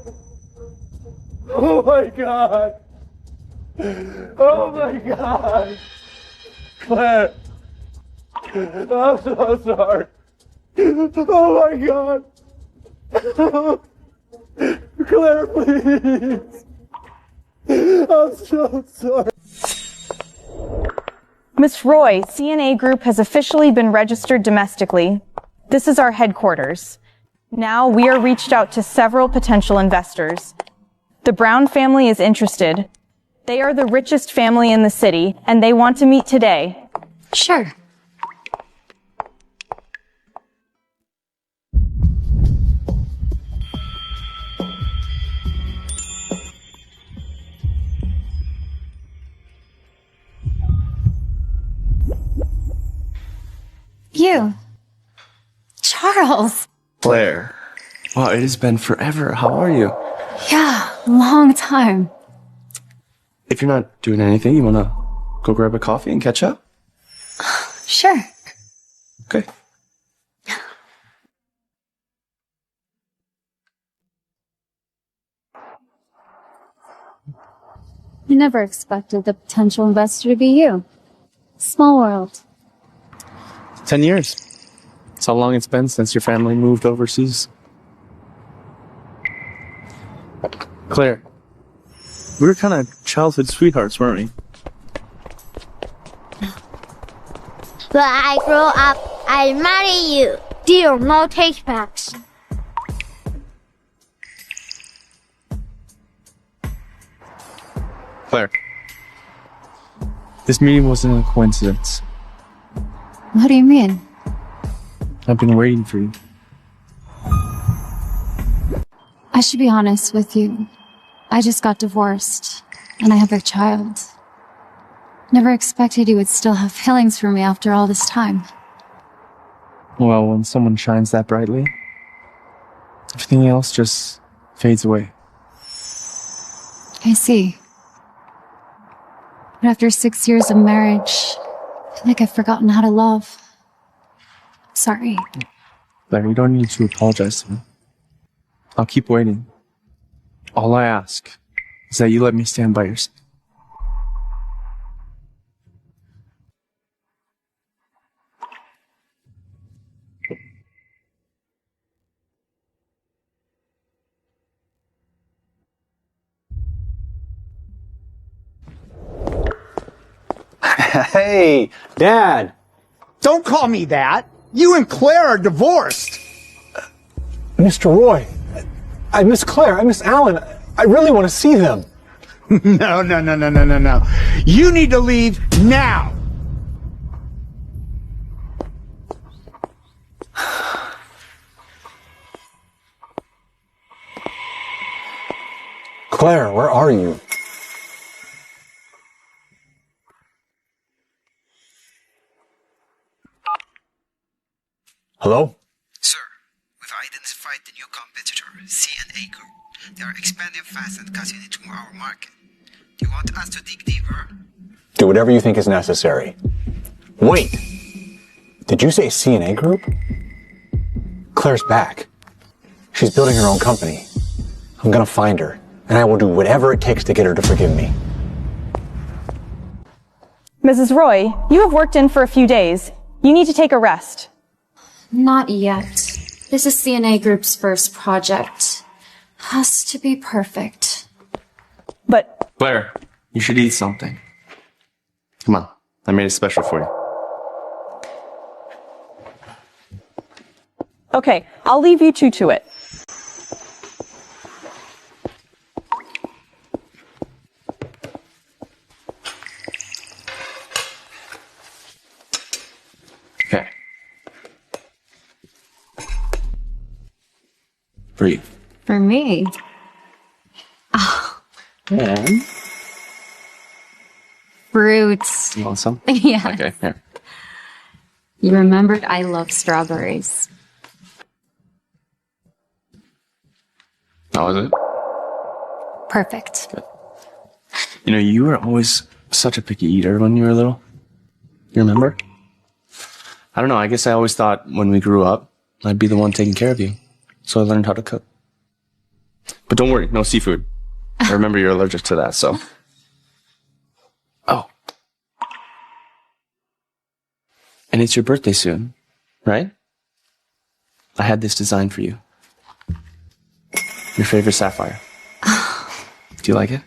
Oh my God. Oh my God. Claire, I'm so sorry. Oh my god! Claire, please! I'm so sorry. Miss Roy, CNA Group has officially been registered domestically. This is our headquarters. Now we are reached out to several potential investors. The Brown family is interested. They are the richest family in the city, and they want to meet today. Sure. You. Charles. Claire. Wow, it has been forever. How are you? Yeah, long time. If you're not doing anything, you want to go grab a coffee and catch up? Sure. Okay. I never expected the potential investor to be you. Small world. 10 years. That's how long it's been since your family moved overseas. Claire, we were kind of childhood sweethearts, weren't we? When I grow up, I'll marry you. Deal, no takebacks. Claire, this meeting wasn't a coincidence. What do you mean? I've been waiting for you. I should be honest with you. I just got divorced, and I have a child. Never expected you would still have feelings for me after all this time. Well, when someone shines that brightly, everything else just fades away. I see. But after 6 years of marriage, I feel like I've forgotten how to love. Sorry. Claire, you don't need to apologize to me. I'll keep waiting. All I ask is that you let me stand by your side. Hey, Dad! Don't call me that! You and Claire are divorced! Mr. Roy, I miss Claire, I miss Alan. I really want to see them. No. You need to leave now! Claire, where are you? Hello? Sir, we've identified the new competitor, CNA Group. They are expanding fast and cutting into our market. Do you want us to dig deeper? Do whatever you think is necessary. Wait! Did you say CNA Group? Claire's back. She's building her own company. I'm gonna find her, and I will do whatever it takes to get her to forgive me. Mrs. Roy, you have worked in for a few days. You need to take a rest. Not yet. This is CNA Group's first project. Has to be perfect. But... Claire, you should eat something. Come on, I made it special for you. Okay, I'll leave you two to it. Okay. Breathe. For me? Oh, And fruits. you want some? Yeah. Okay, here. You remembered I love strawberries. How was it? Perfect. You know, you were always such a picky eater when you were little. You remember? I don't know, I guess I always thought when we grew up, I'd be the one taking care of you. So I learned how to cook. But don't worry, no seafood. I remember you're allergic to that, so. Oh. And it's your birthday soon, right? I had this designed for you. Your favorite sapphire. Do you like it?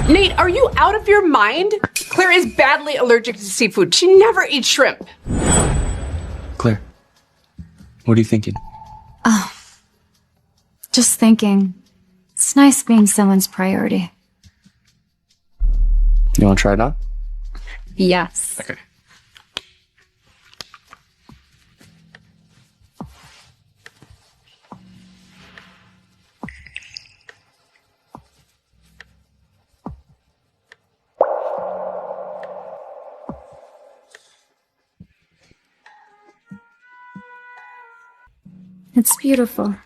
Nate, are you out of your mind? Claire is badly allergic to seafood. She never eats shrimp. Claire, what are you thinking? Oh, just thinking. It's nice being someone's priority. You want to try it out? Yes. Okay. It's beautiful.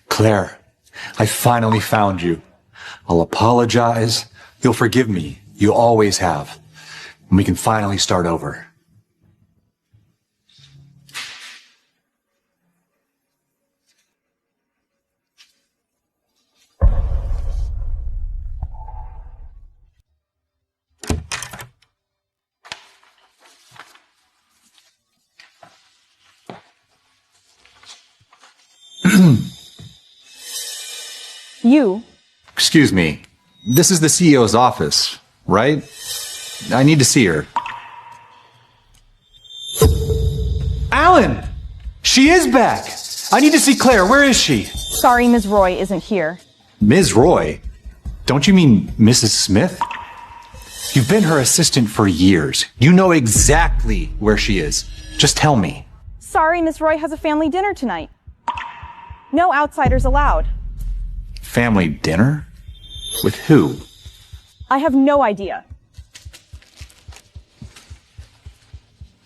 Claire, I finally found you. I'll apologize. You'll forgive me. You always have. And we can finally start over. You? Excuse me. This is the CEO's office, right? I need to see her. Alan! She is back! I need to see Claire. Where is she? Sorry, Ms. Roy isn't here. Ms. Roy? Don't you mean Mrs. Smith? You've been her assistant for years. You know exactly where she is. Just tell me. Sorry, Ms. Roy has a family dinner tonight. No outsiders allowed. Family dinner? With who? I have no idea.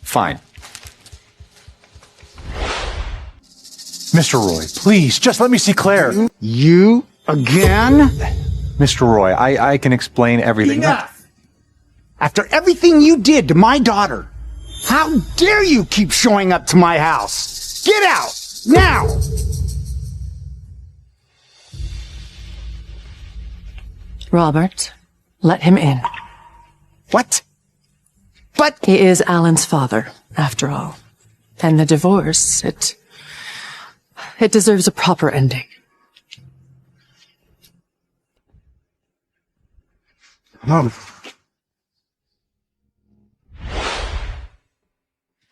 Fine. Mr. Roy, please, just let me see Claire. You again? Mr. Roy, I can explain everything. Enough! After everything you did to my daughter, how dare you keep showing up to my house? Get out! Now! Robert, let him in. What? But he is Alan's father, after all. And the divorce, it deserves a proper ending. Mom.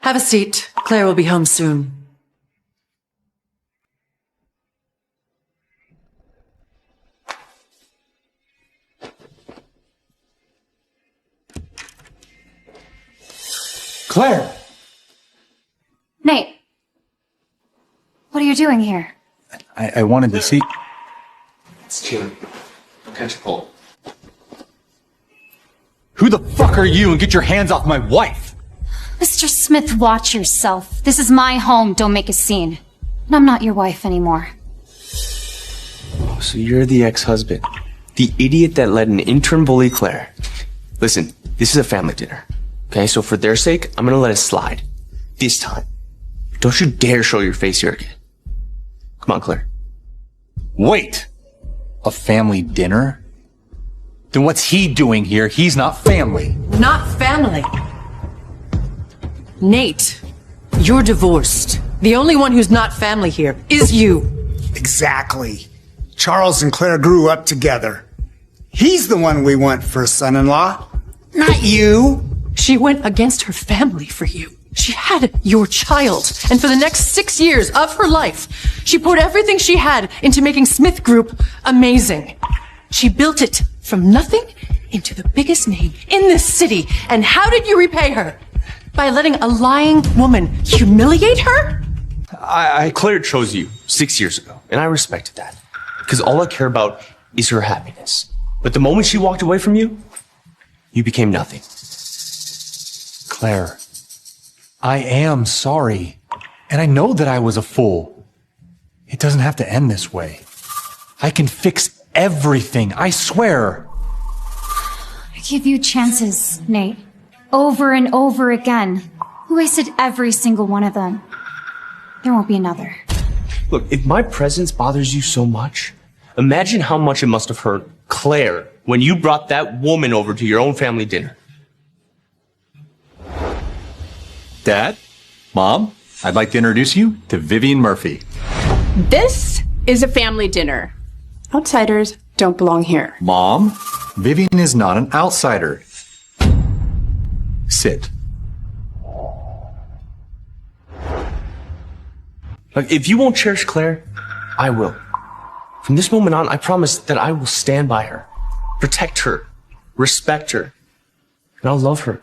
Have a seat. Claire will be home soon. Claire! Nate! What are you doing here? I wanted to see... It's chilly. Don't catch a cold. Who the fuck are you and get your hands off my wife? Mr. Smith, watch yourself. This is my home, don't make a scene. And I'm not your wife anymore. Oh, so you're the ex-husband. The idiot that let an intern bully Claire. Listen, this is a family dinner. Okay, so for their sake, I'm gonna let it slide. This time. Don't you dare show your face here again. Come on, Claire. Wait! A family dinner? Then what's he doing here? He's not family. Not family. Nate, you're divorced. The only one who's not family here is you. Exactly. Charles and Claire grew up together. He's the one we want for a son-in-law, not you. She went against her family for you. She had your child, and for the next 6 years of her life, she poured everything she had into making Smith Group amazing. She built it from nothing into the biggest name in this city. And how did you repay her? By letting a lying woman humiliate her? Claire chose you 6 years ago, and I respected that. Because all I care about is her happiness. But the moment she walked away from you, you became nothing. Claire, I am sorry. And I know that I was a fool. It doesn't have to end this way. I can fix everything, I swear. I give you chances, Nate. Over and over again. We wasted every single one of them. There won't be another. Look, if my presence bothers you so much, imagine how much it must have hurt Claire when you brought that woman over to your own family dinner. Dad? Mom? I'd like to introduce you to Vivian Murphy. This is a family dinner. Outsiders don't belong here. Mom? Vivian is not an outsider. Sit. Look, if you won't cherish Claire, I will. From this moment on, I promise that I will stand by her, protect her, respect her, and I'll love her.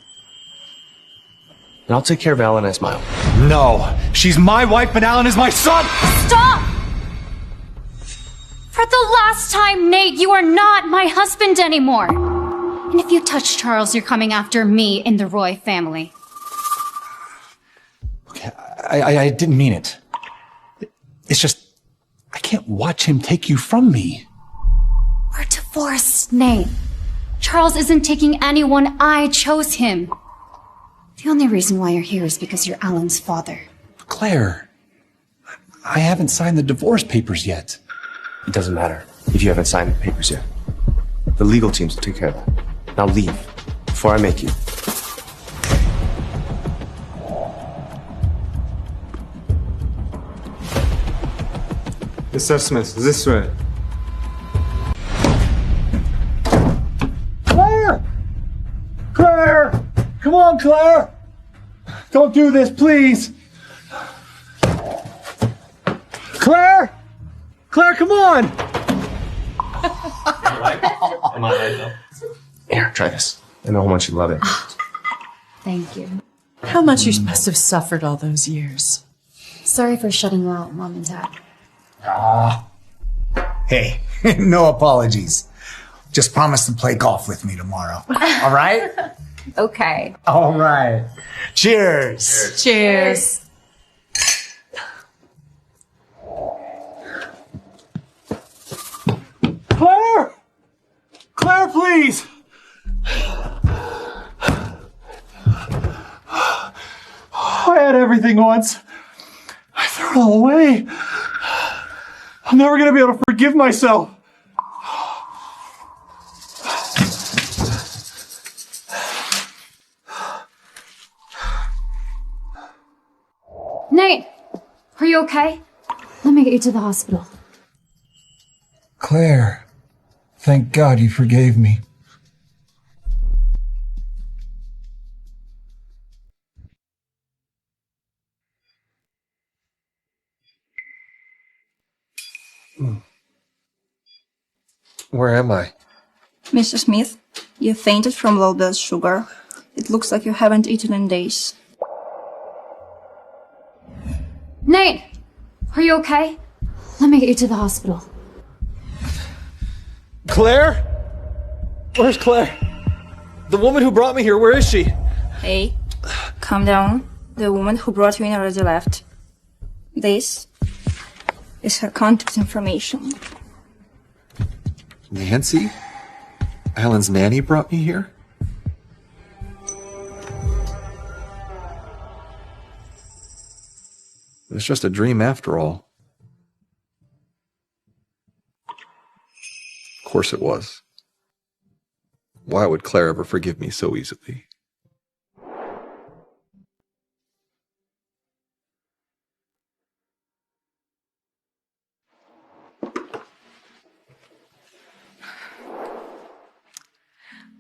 And I'll take care of Alan as my own. No, she's my wife, but Alan is my son! Stop! For the last time, Nate, you are not my husband anymore. And if you touch Charles, you're coming after me in the Roy family. Okay, I didn't mean it. It's just, I can't watch him take you from me. We're divorced, Nate. Charles isn't taking anyone. I chose him. The only reason why you're here is because you're Alan's father. Claire, I haven't signed the divorce papers yet. It doesn't matter if you haven't signed the papers yet. The legal teams will take care of that. Now leave before I make you. Mr. Smith, this way. Claire! Claire! Come on, Claire! Don't do this, please! Claire! Claire, come on! Am I right, though? Here, try this. I know how much you love it. Thank you. How much you must have suffered all those years. Sorry for shutting you out, Mom and Dad. Hey, no apologies. Just promise to play golf with me tomorrow. All right? Okay. All right. Cheers. Cheers. Claire! Claire, please! I had everything once. I threw it all away. I'm never gonna be able to forgive myself. Nate, are you okay? Let me get you to the hospital. Claire, thank God you forgave me. Where am I? Mr. Smith, you fainted from low blood sugar. It looks like you haven't eaten in days. Nate, are you okay? Let me get you to the hospital. Claire? Where's Claire? The woman who brought me here, where is she? Hey, calm down. The woman who brought you in already left. This is her contact information. Nancy? Alan's nanny brought me here? It's just a dream after all. Of course it was. Why would Claire ever forgive me so easily?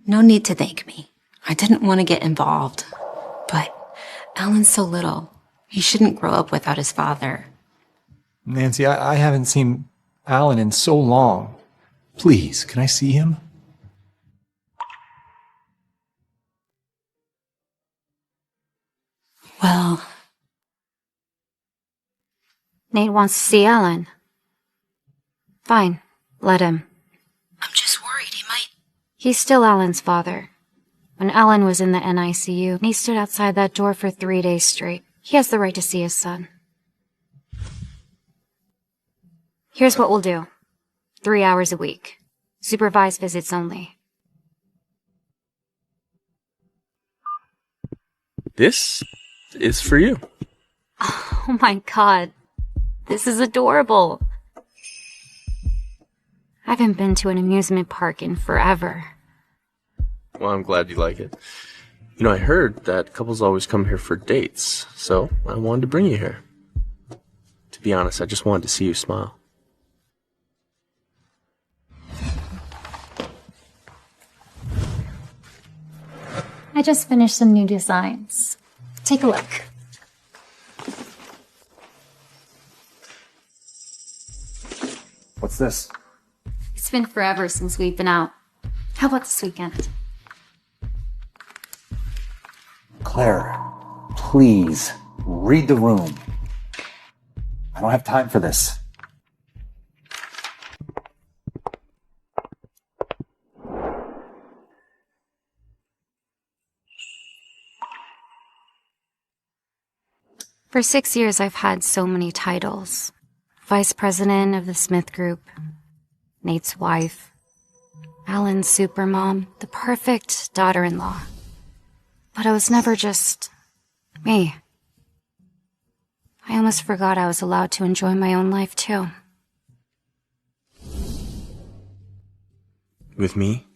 No need to thank me. I didn't want to get involved. But Alan's so little. He shouldn't grow up without his father. Nancy, I haven't seen Alan in so long. Please, can I see him? Well, Nate wants to see Alan. Fine, let him. I'm just worried he might. He's still Alan's father. When Alan was in the NICU, he stood outside that door for 3 days straight. He has the right to see his son. Here's what we'll do. 3 hours a week. Supervised visits only. This is for you. Oh my god. This is adorable. I haven't been to an amusement park in forever. Well, I'm glad you like it. You know, I heard that couples always come here for dates, so I wanted to bring you here. To be honest, I just wanted to see you smile. I just finished some new designs. Take a look. What's this? It's been forever since we've been out. How about this weekend? Claire, please, read the room. I don't have time for this. For 6 years, I've had so many titles. Vice President of the Smith Group, Nate's wife, Alan's supermom, the perfect daughter-in-law. But I was never just me. I almost forgot I was allowed to enjoy my own life, too. With me,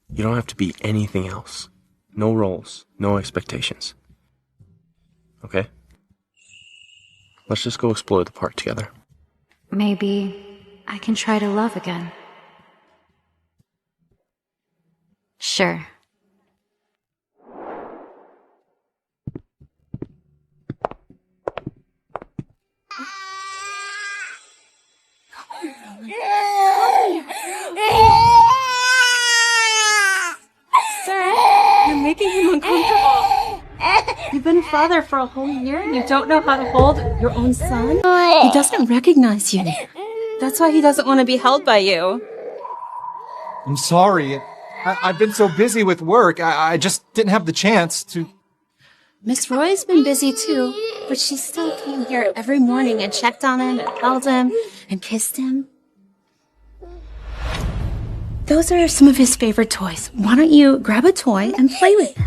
you don't have to be anything else. No roles, no expectations. Okay? Let's just go explore the park together. Maybe I can try to love again. Sure. Sir, you're making him uncomfortable. You've been a father for a whole year and you don't know how to hold your own son? He doesn't recognize you. That's why he doesn't want to be held by you. I'm sorry. I've been so busy with work, I just didn't have the chance to... Miss Roy's been busy too, but she still came here every morning and checked on him and held him and kissed him. Those are some of his favorite toys. Why don't you grab a toy and play with them?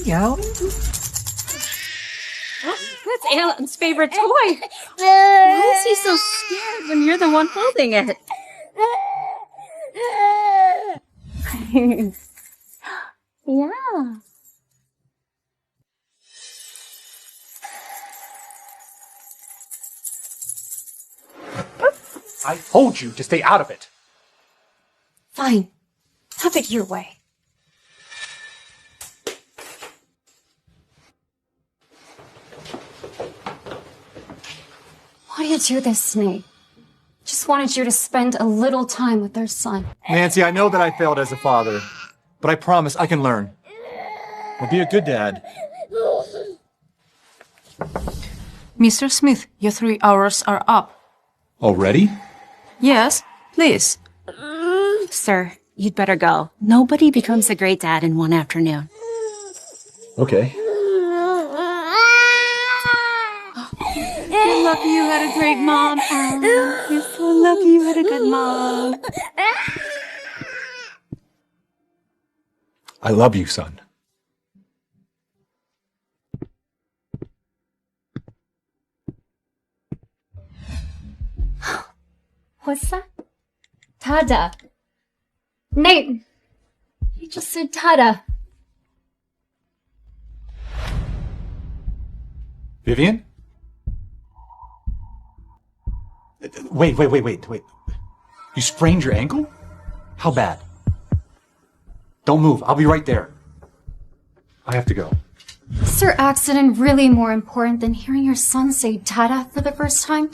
Yeah. That's Alan's favorite toy. Why is he so scared when you're the one holding it? Yeah. I told you to stay out of it. Fine. Have it your way. Why do you do this, Nate? Just wanted you to spend a little time with their son. Nancy, I know that I failed as a father, but I promise I can learn. I'll be a good dad. Mr. Smith, your 3 hours are up. Already? Yes, please. Sir, you'd better go. Nobody becomes a great dad in one afternoon. Okay. You're lucky you had a great mom, Alan. You're so lucky you had a good mom. I love you, son. What's that? Tada. Nate, you just said tada. Vivian? Wait. You sprained your ankle? How bad? Don't move. I'll be right there. I have to go. Is your accident really more important than hearing your son say tada for the first time?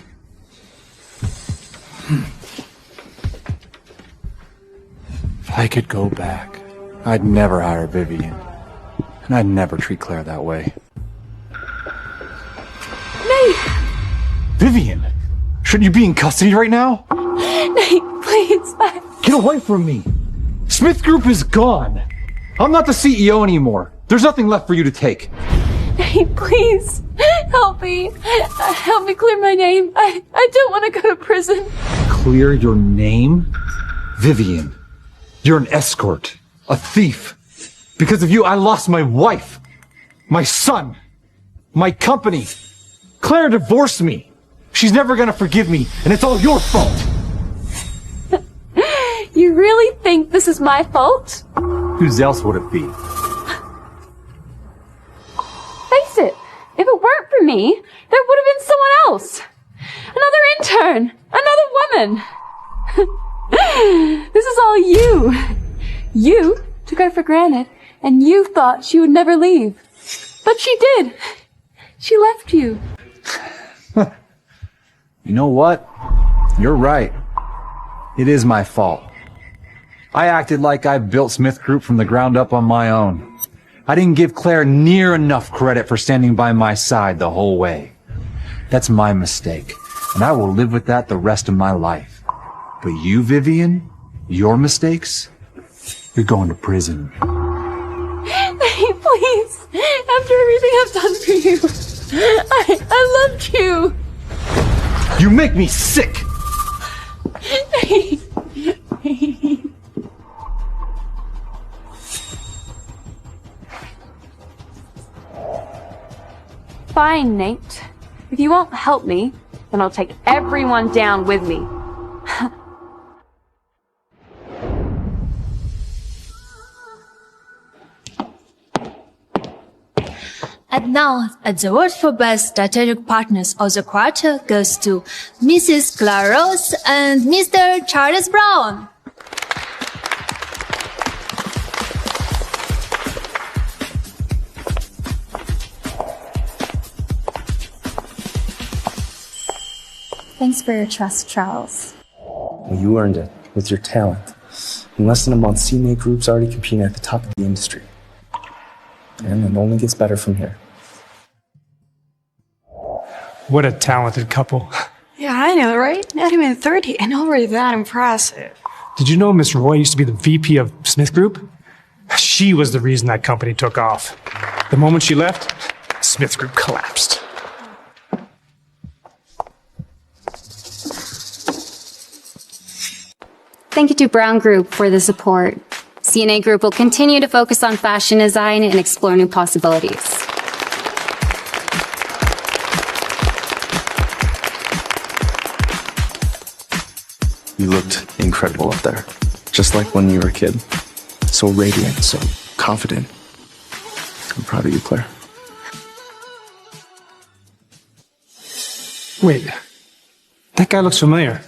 If I could go back, I'd never hire Vivian. And I'd never treat Claire that way. Nate! Vivian! Shouldn't you be in custody right now? Nate, please. Get away from me! Smith Group is gone! I'm not the CEO anymore. There's nothing left for you to take. Nate, please, help me. Help me clear my name. I don't want to go to prison. Clear your name? Vivian, you're an escort, a thief. Because of you, I lost my wife, my son, my company. Claire divorced me. She's never gonna forgive me, and it's all your fault. You really think this is my fault? Whose else would it be? Face it, if it weren't for me, there would have been someone else. Another intern, another woman. This is all you. You took her for granted, and you thought she would never leave. But she did. She left you. You know what? You're right. It is my fault. I acted like I built Smith Group from the ground up on my own. I didn't give Claire near enough credit for standing by my side the whole way. That's my mistake, and I will live with that the rest of my life. But you, Vivian, your mistakes, you're going to prison. Hey, please, after everything I've done for you, I loved you. You make me sick! Fine, Nate. If you won't help me, then I'll take everyone down with me. And now, the award for Best Strategic Partners of the Quarter goes to Mrs. Claros and Mr. Charles Brown. Thanks for your trust, Charles. Well, you earned it with your talent. In less than a month, CNA Group's already competing at the top of the industry. And it only gets better from here. What a talented couple. Yeah, I know, right? Not even 30 and already that impressive. Did you know Miss Roy used to be the VP of Smith Group? She was the reason that company took off. The moment she left, Smith Group collapsed. Thank you to Brown Group for the support. CNA Group will continue to focus on fashion design and explore new possibilities. You looked incredible up there. Just like when you were a kid. So radiant, so confident. I'm proud of you, Claire. Wait, that guy looks familiar.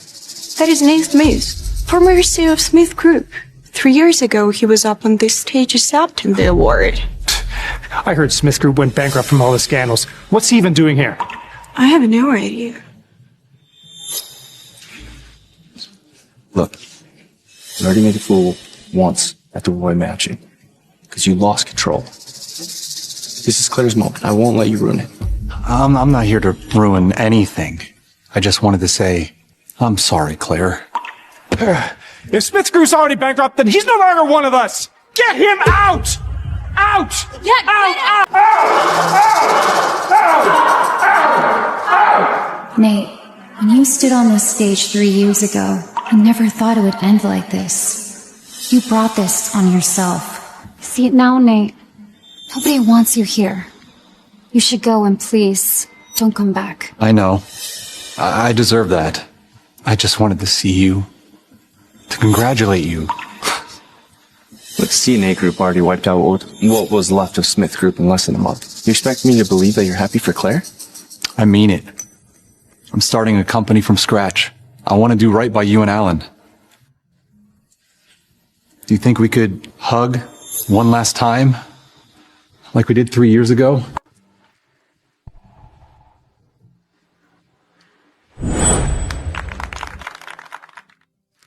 That is Nate Smith, former CEO of Smith Group. 3 years ago, he was up on this stage accepting the award. I heard Smith Group went bankrupt from all the scandals. What's he even doing here? I have no idea. Look, you already made a fool once at the Roy matching. Because you lost control. This is Claire's moment. I won't let you ruin it. I'm not here to ruin anything. I just wanted to say, I'm sorry, Claire. If Smith Group's already bankrupt, then he's no longer one of us! Get him out! Out! Get out! Nate, when you stood on this stage 3 years ago, I never thought it would end like this. You brought this on yourself. See it now, Nate. Nobody wants you here. You should go and please, don't come back. I know. I deserve that. I just wanted to see you. To congratulate you. Look, CNA Group already wiped out what was left of Smith Group in less than a month. You expect me to believe that you're happy for Claire? I mean it. I'm starting a company from scratch. I want to do right by you and Alan. Do you think we could hug one last time? Like we did 3 years ago?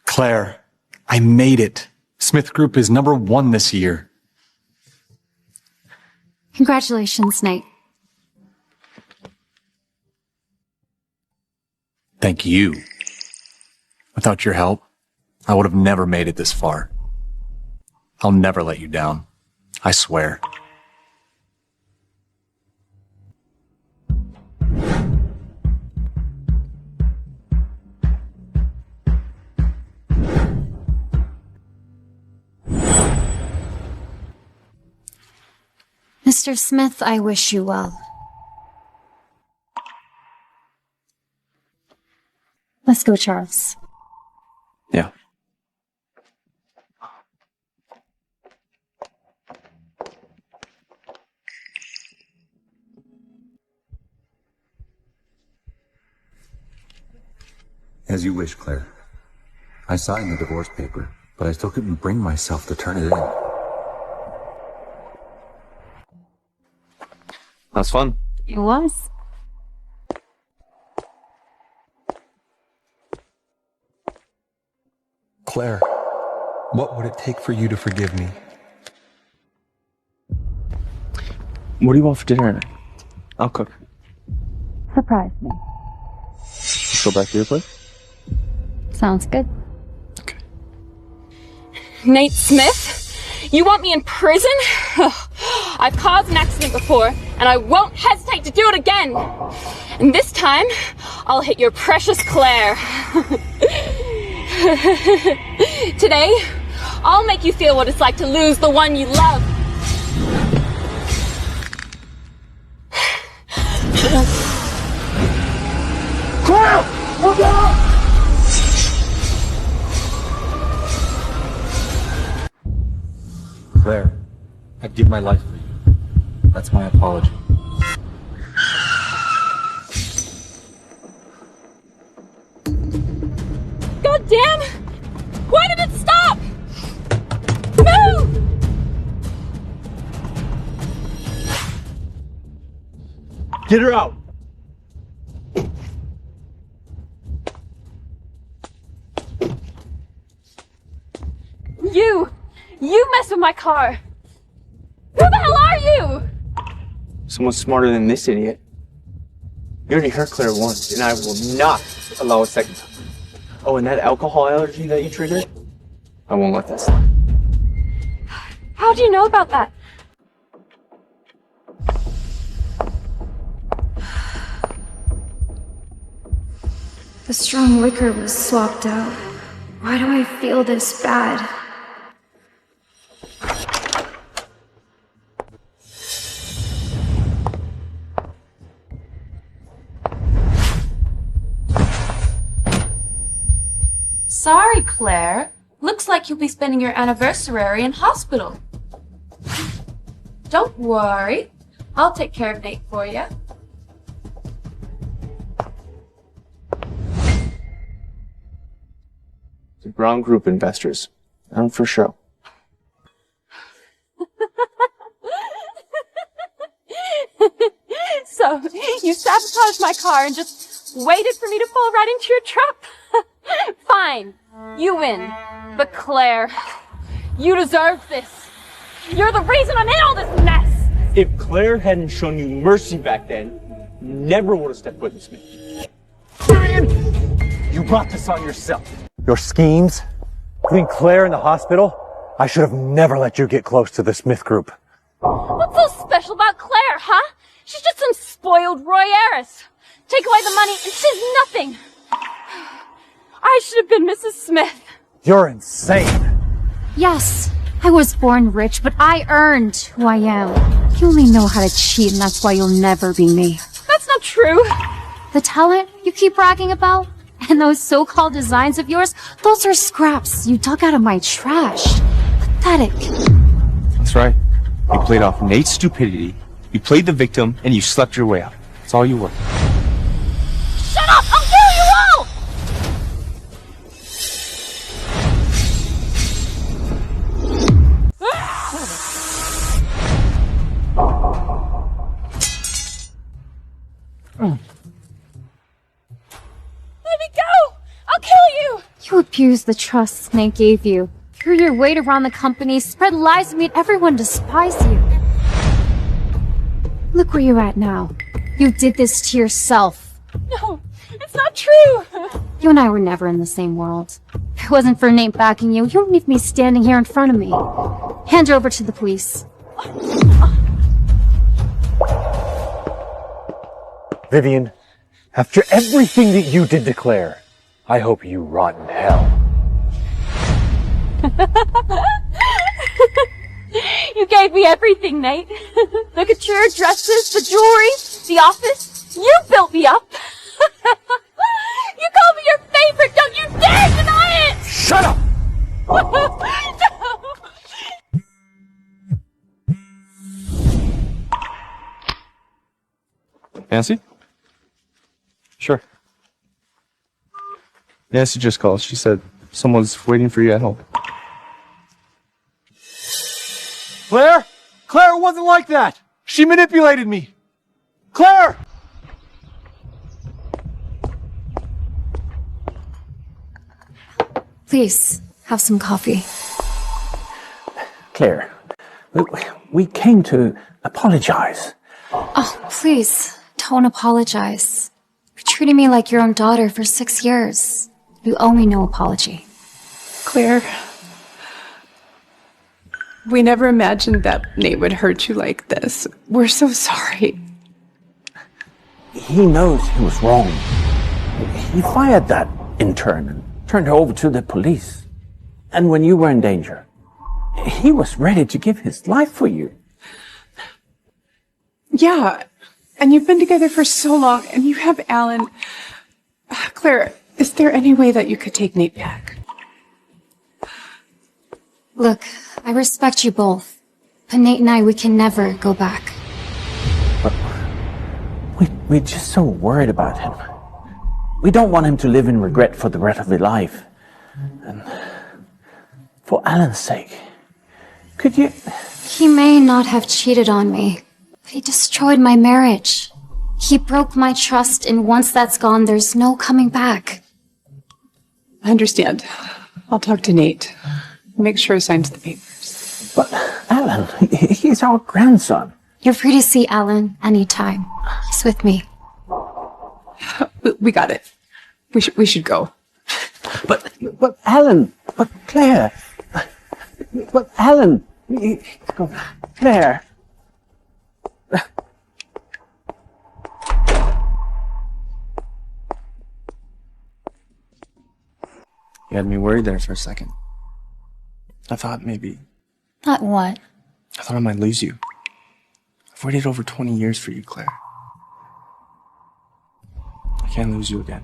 Claire, I made it. Smith Group is #1 this year. Congratulations, Nate. Thank you. Without your help, I would have never made it this far. I'll never let you down. I swear. Mr. Smith, I wish you well. Let's go, Charles. Yeah. As you wish, Claire. I signed the divorce paper, but I still couldn't bring myself to turn it in. That's fun. It was. Claire, what would it take for you to forgive me? What do you want for dinner tonight? I'll cook. Surprise me. Let's go back to your place? Sounds good. Nate Smith? You want me in prison? I've caused an accident before, and I won't hesitate to do it again. And this time, I'll hit your precious Claire. Today, I'll make you feel what it's like to lose the one you love. Claire! Look out! Claire, I'd give my life for you. That's my apology. God damn! Why did it stop? Move! Get her out! You messed with my car. Who the hell are you? Someone smarter than this idiot. You already hurt Claire once, and I will not allow a second time. Oh, and that alcohol allergy that you triggered? I won't let that slide. How do you know about that? The strong liquor was swapped out. Why do I feel this bad? Sorry, Claire. Looks like you'll be spending your anniversary in hospital. Don't worry. I'll take care of Nate for you. The Brown Group investors. Out for show. So, you sabotaged my car and just waited for me to fall right into your trap? Fine. You win. But Claire, you deserve this. You're the reason I'm in all this mess! If Claire hadn't shown you mercy back then, you never would have stepped foot in Smith. You brought this on yourself. Your schemes? Putting Claire in the hospital? I should have never let you get close to the Smith Group. What's so special about Claire, huh? She's just some spoiled Roy heiress. Take away the money and she's nothing. I should have been Mrs. Smith. You're insane. Yes, I was born rich, but I earned who I am. You only know how to cheat, and that's why you'll never be me. That's not true. The talent you keep bragging about, and those so-called designs of yours, those are scraps you dug out of my trash. Pathetic. That's right. You played off Nate's stupidity, you played the victim, and you slept your way out. That's all you were. Shut up! I'll kill you all! Let me go! I'll kill you! You abused the trust Snake gave you. Threw your weight around the company, spread lies to make everyone despise you. Look where you're at now. You did this to yourself. No, it's not true! You and I were never in the same world. If it wasn't for Nate backing you, you wouldn't leave me standing here in front of me. Hand her over to the police. Vivian, after everything that you did to Claire, I hope you rot in hell. You gave gave me everything, Nate. The couture dresses, the jewelry, the office. You built me up. You called me your favorite. Don't you dare deny it! Shut up! Nancy? Sure. Nancy just called. She said someone's waiting for you at home. Claire? Claire, it wasn't like that! She manipulated me! Claire! Please, have some coffee. Claire, we came to apologize. Oh, please, don't apologize. You treated me like your own daughter for 6 years. You owe me no apology. Claire, we never imagined that Nate would hurt you like this. We're so sorry. He knows he was wrong. He fired that intern and turned her over to the police. And when you were in danger, he was ready to give his life for you. Yeah, and you've been together for so long, and you have Alan. Claire, is there any way that you could take Nate back? Look, I respect you both, but Nate and I, we can never go back. But we're just so worried about him. We don't want him to live in regret for the rest of his life. And for Alan's sake, could you... He may not have cheated on me, but he destroyed my marriage. He broke my trust, and once that's gone, there's no coming back. I understand. I'll talk to Nate. Make sure he signs the papers. But Alan, he's our grandson. You're free to see Alan anytime. He's with me. We got it. We should go. But Alan, but Claire, but Alan, Claire. You had me worried there for a second. I thought maybe... Not what? I thought I might lose you. I've waited over 20 years for you, Claire. I can't lose you again.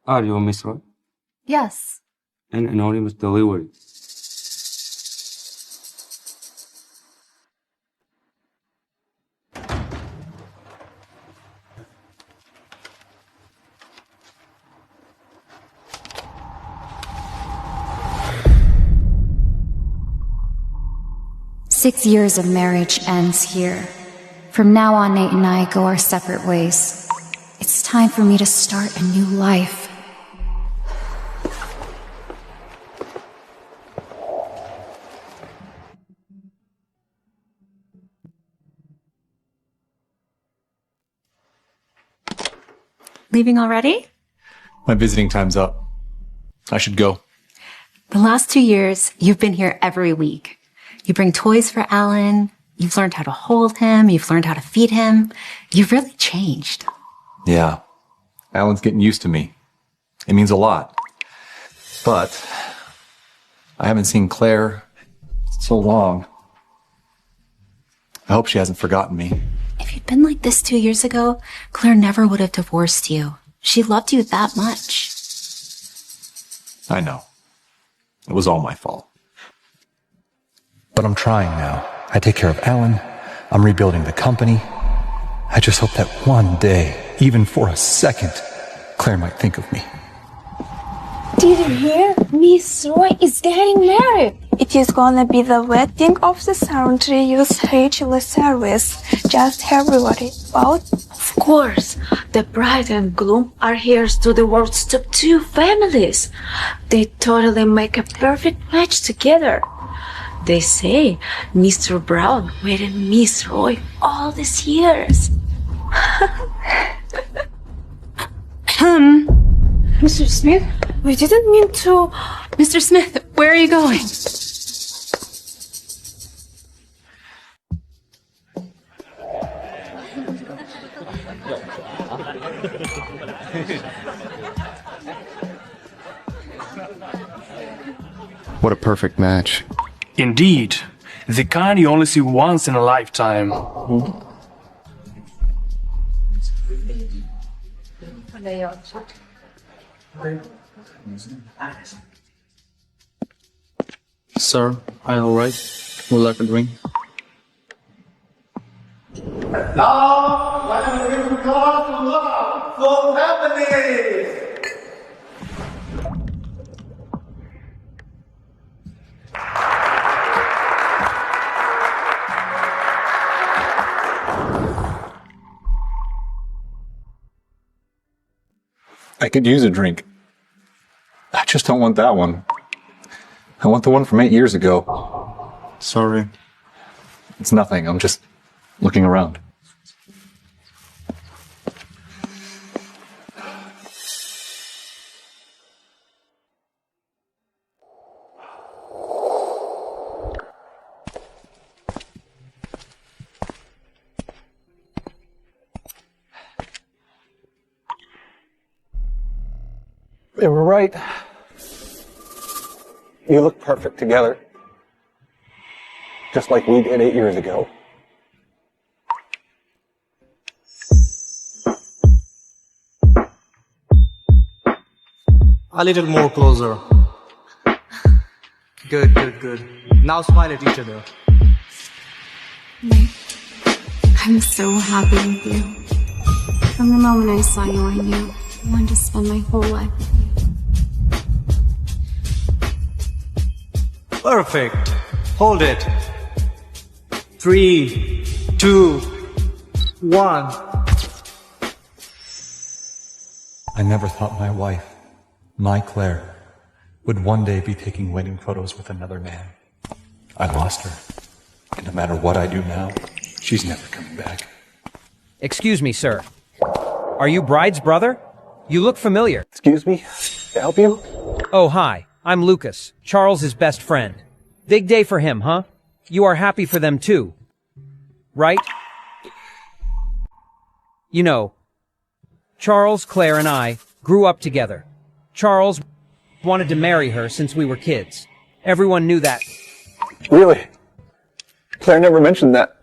Are you Miss Roy? Yes. An anonymous delivery. Six years of marriage ends here. From now on, Nate and I go our separate ways. It's time for me to start a new life. Leaving already? My visiting time's up. I should go. The last 2 years, you've been here every week. You bring toys for Alan. You've learned how to hold him. You've learned how to feed him. You've really changed. Yeah. Alan's getting used to me. It means a lot. But I haven't seen Claire so long. I hope she hasn't forgotten me. If you'd been like this 2 years ago, Claire never would have divorced you. She loved you that much. I know. It was all my fault. But I'm trying now. I take care of Alan. I'm rebuilding the company. I just hope that one day, even for a second, Claire might think of me. Did you hear? Miss Roy is getting married. It is gonna be the wedding of the century. Use HL service. Just everybody out. Of course, the bride and groom are heirs to the world's top 2 families. They totally make a perfect match together. They say Mr. Brown waited Miss Roy all these years. Mr. Smith, we didn't mean to... Mr. Smith, where are you going? What a perfect match. Indeed. The kind you only see once in a lifetime. Sir, are you alright? Would you like a drink? Now, let me give God love for happening. I could use a drink. I just don't want that one. I want the one from 8 years ago. Sorry. It's nothing. I'm just looking around. They were right. You look perfect together. Just like we did 8 years ago. A little more closer. Good, good, good. Now smile at each other. Nate, I'm so happy with you. From the moment I saw you, I knew I wanted to spend my whole life with you. Perfect. Hold it. 3, 2, 1. I never thought my wife, my Claire, would one day be taking wedding photos with another man. I lost her. And no matter what I do now, she's never coming back. Excuse me, sir. Are you Bride's brother? You look familiar. Excuse me? To help you? Oh, hi. I'm Lucas, Charles's best friend. Big day for him, huh? You are happy for them too, right? You know, Charles, Claire, and I grew up together. Charles wanted to marry her since we were kids. Everyone knew that. Really? Claire never mentioned that.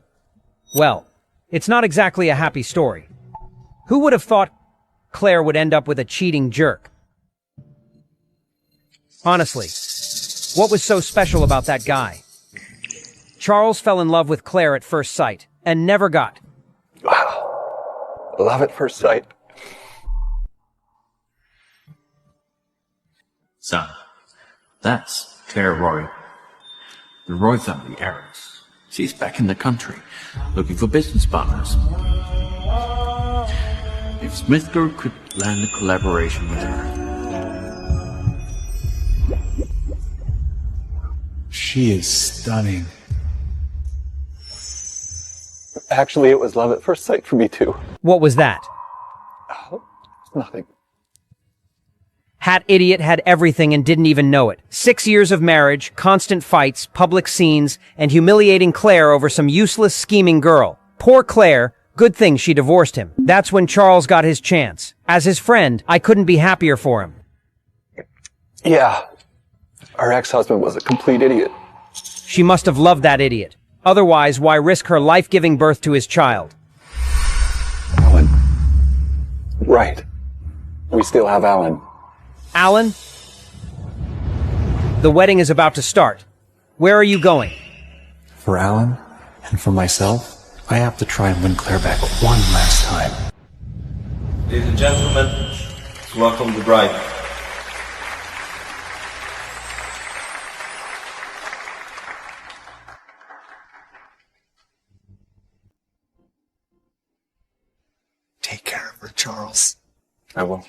Well, it's not exactly a happy story. Who would have thought Claire would end up with a cheating jerk? Honestly, what was so special about that guy? Charles fell in love with Claire at first sight and never got. Wow. Love at first sight. Son, that's Claire Roy, the Roy family heiress. She's back in the country, looking for business partners. If Smith Group could land a collaboration with her. She is stunning. Actually, it was love at first sight for me too. What was that? Oh, nothing. Hat idiot had everything and didn't even know it. 6 years of marriage, constant fights, public scenes, and humiliating Claire over some useless, scheming girl. Poor Claire, good thing she divorced him. That's when Charles got his chance. As his friend, I couldn't be happier for him. Yeah. Our ex-husband was a complete idiot. She must have loved that idiot. Otherwise, why risk her life-giving birth to his child? Alan. Right. We still have Alan. Alan? The wedding is about to start. Where are you going? For Alan and for myself, I have to try and win Claire back one last time. Ladies and gentlemen, welcome the bride. Take care of her, Charles. I will.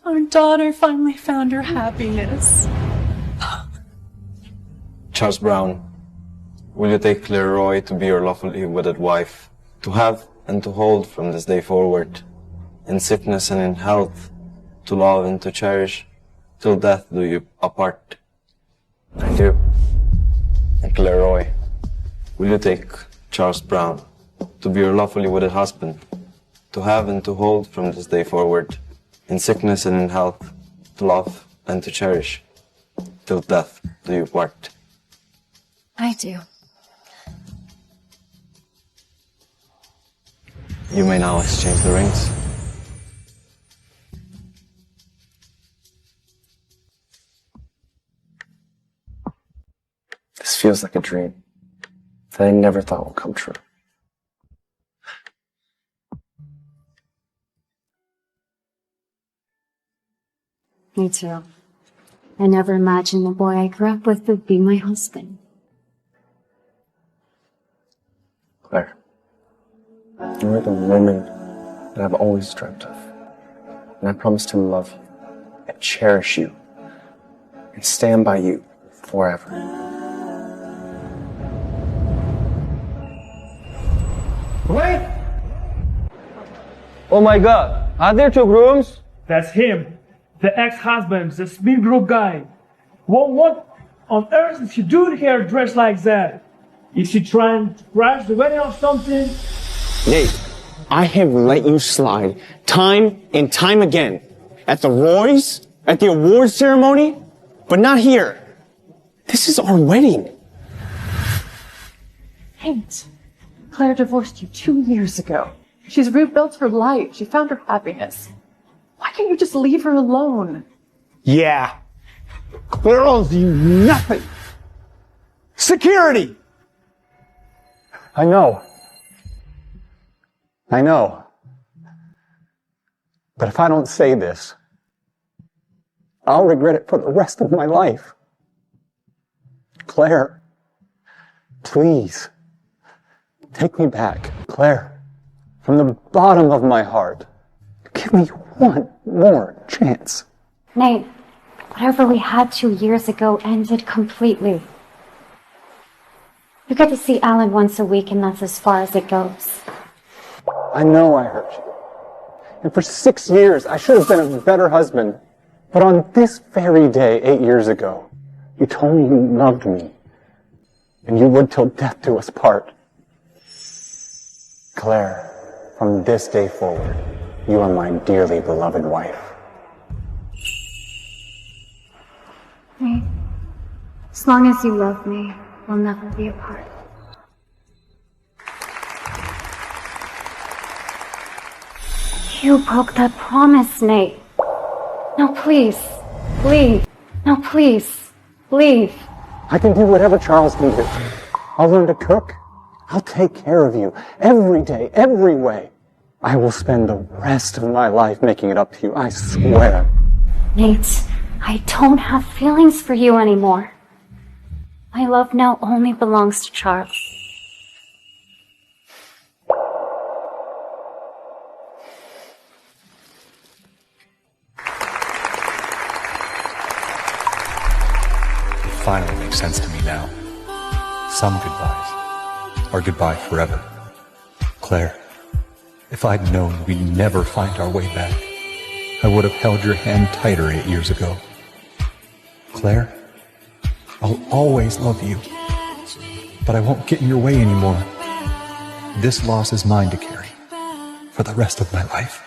Our daughter finally found her happiness. Charles Brown, will you take Claire Roy to be your lawfully wedded wife, to have and to hold from this day forward, in sickness and in health, to love and to cherish, till death do you apart? I do. And Claire Roy, will you take Charles Brown to be your lawfully wedded husband, to have and to hold from this day forward, in sickness and in health, to love and to cherish, till death do you part. I do. You may now exchange the rings. This feels like a dream that I never thought would come true. Me too. I never imagined the boy I grew up with would be my husband. Claire, you are the woman that I've always dreamt of. And I promise to love you and cherish you and stand by you forever. Wait! Oh my God, are there two grooms? That's him, the ex-husband, the Smith Group guy. What on earth is he doing here dressed like that? Is he trying to crash the wedding or something? Nate, I have let you slide time and time again. At the Roy's, at the awards ceremony, but not here. This is our wedding. Kate, Claire divorced you 2 years ago. She's rebuilt her life. She found her happiness. Why can't you just leave her alone? Yeah. Claire owes you nothing. Security! I know. But if I don't say this, I'll regret it for the rest of my life. Claire, please, take me back. Claire, from the bottom of my heart, give me one more chance. Nate, whatever we had 2 years ago ended completely. You get to see Alan once a week, and that's as far as it goes. I know I hurt you. And for 6 years, I should have been a better husband. But on this very day, 8 years ago, you told me you loved me. And you would till death do us part. Claire, from this day forward, you are my dearly beloved wife. Nate, as long as you love me, we'll never be apart. You broke that promise, Nate. No, please, leave. No, please, leave. I can do whatever Charles can do. I'll learn to cook. I'll take care of you every day, every way. I will spend the rest of my life making it up to you, I swear. Nate, I don't have feelings for you anymore. My love now only belongs to Charles. It finally makes sense to me now. Some goodbyes are goodbye forever. Claire, if I'd known we'd never find our way back, I would have held your hand tighter 8 years ago. Claire, I'll always love you, but I won't get in your way anymore. This loss is mine to carry for the rest of my life.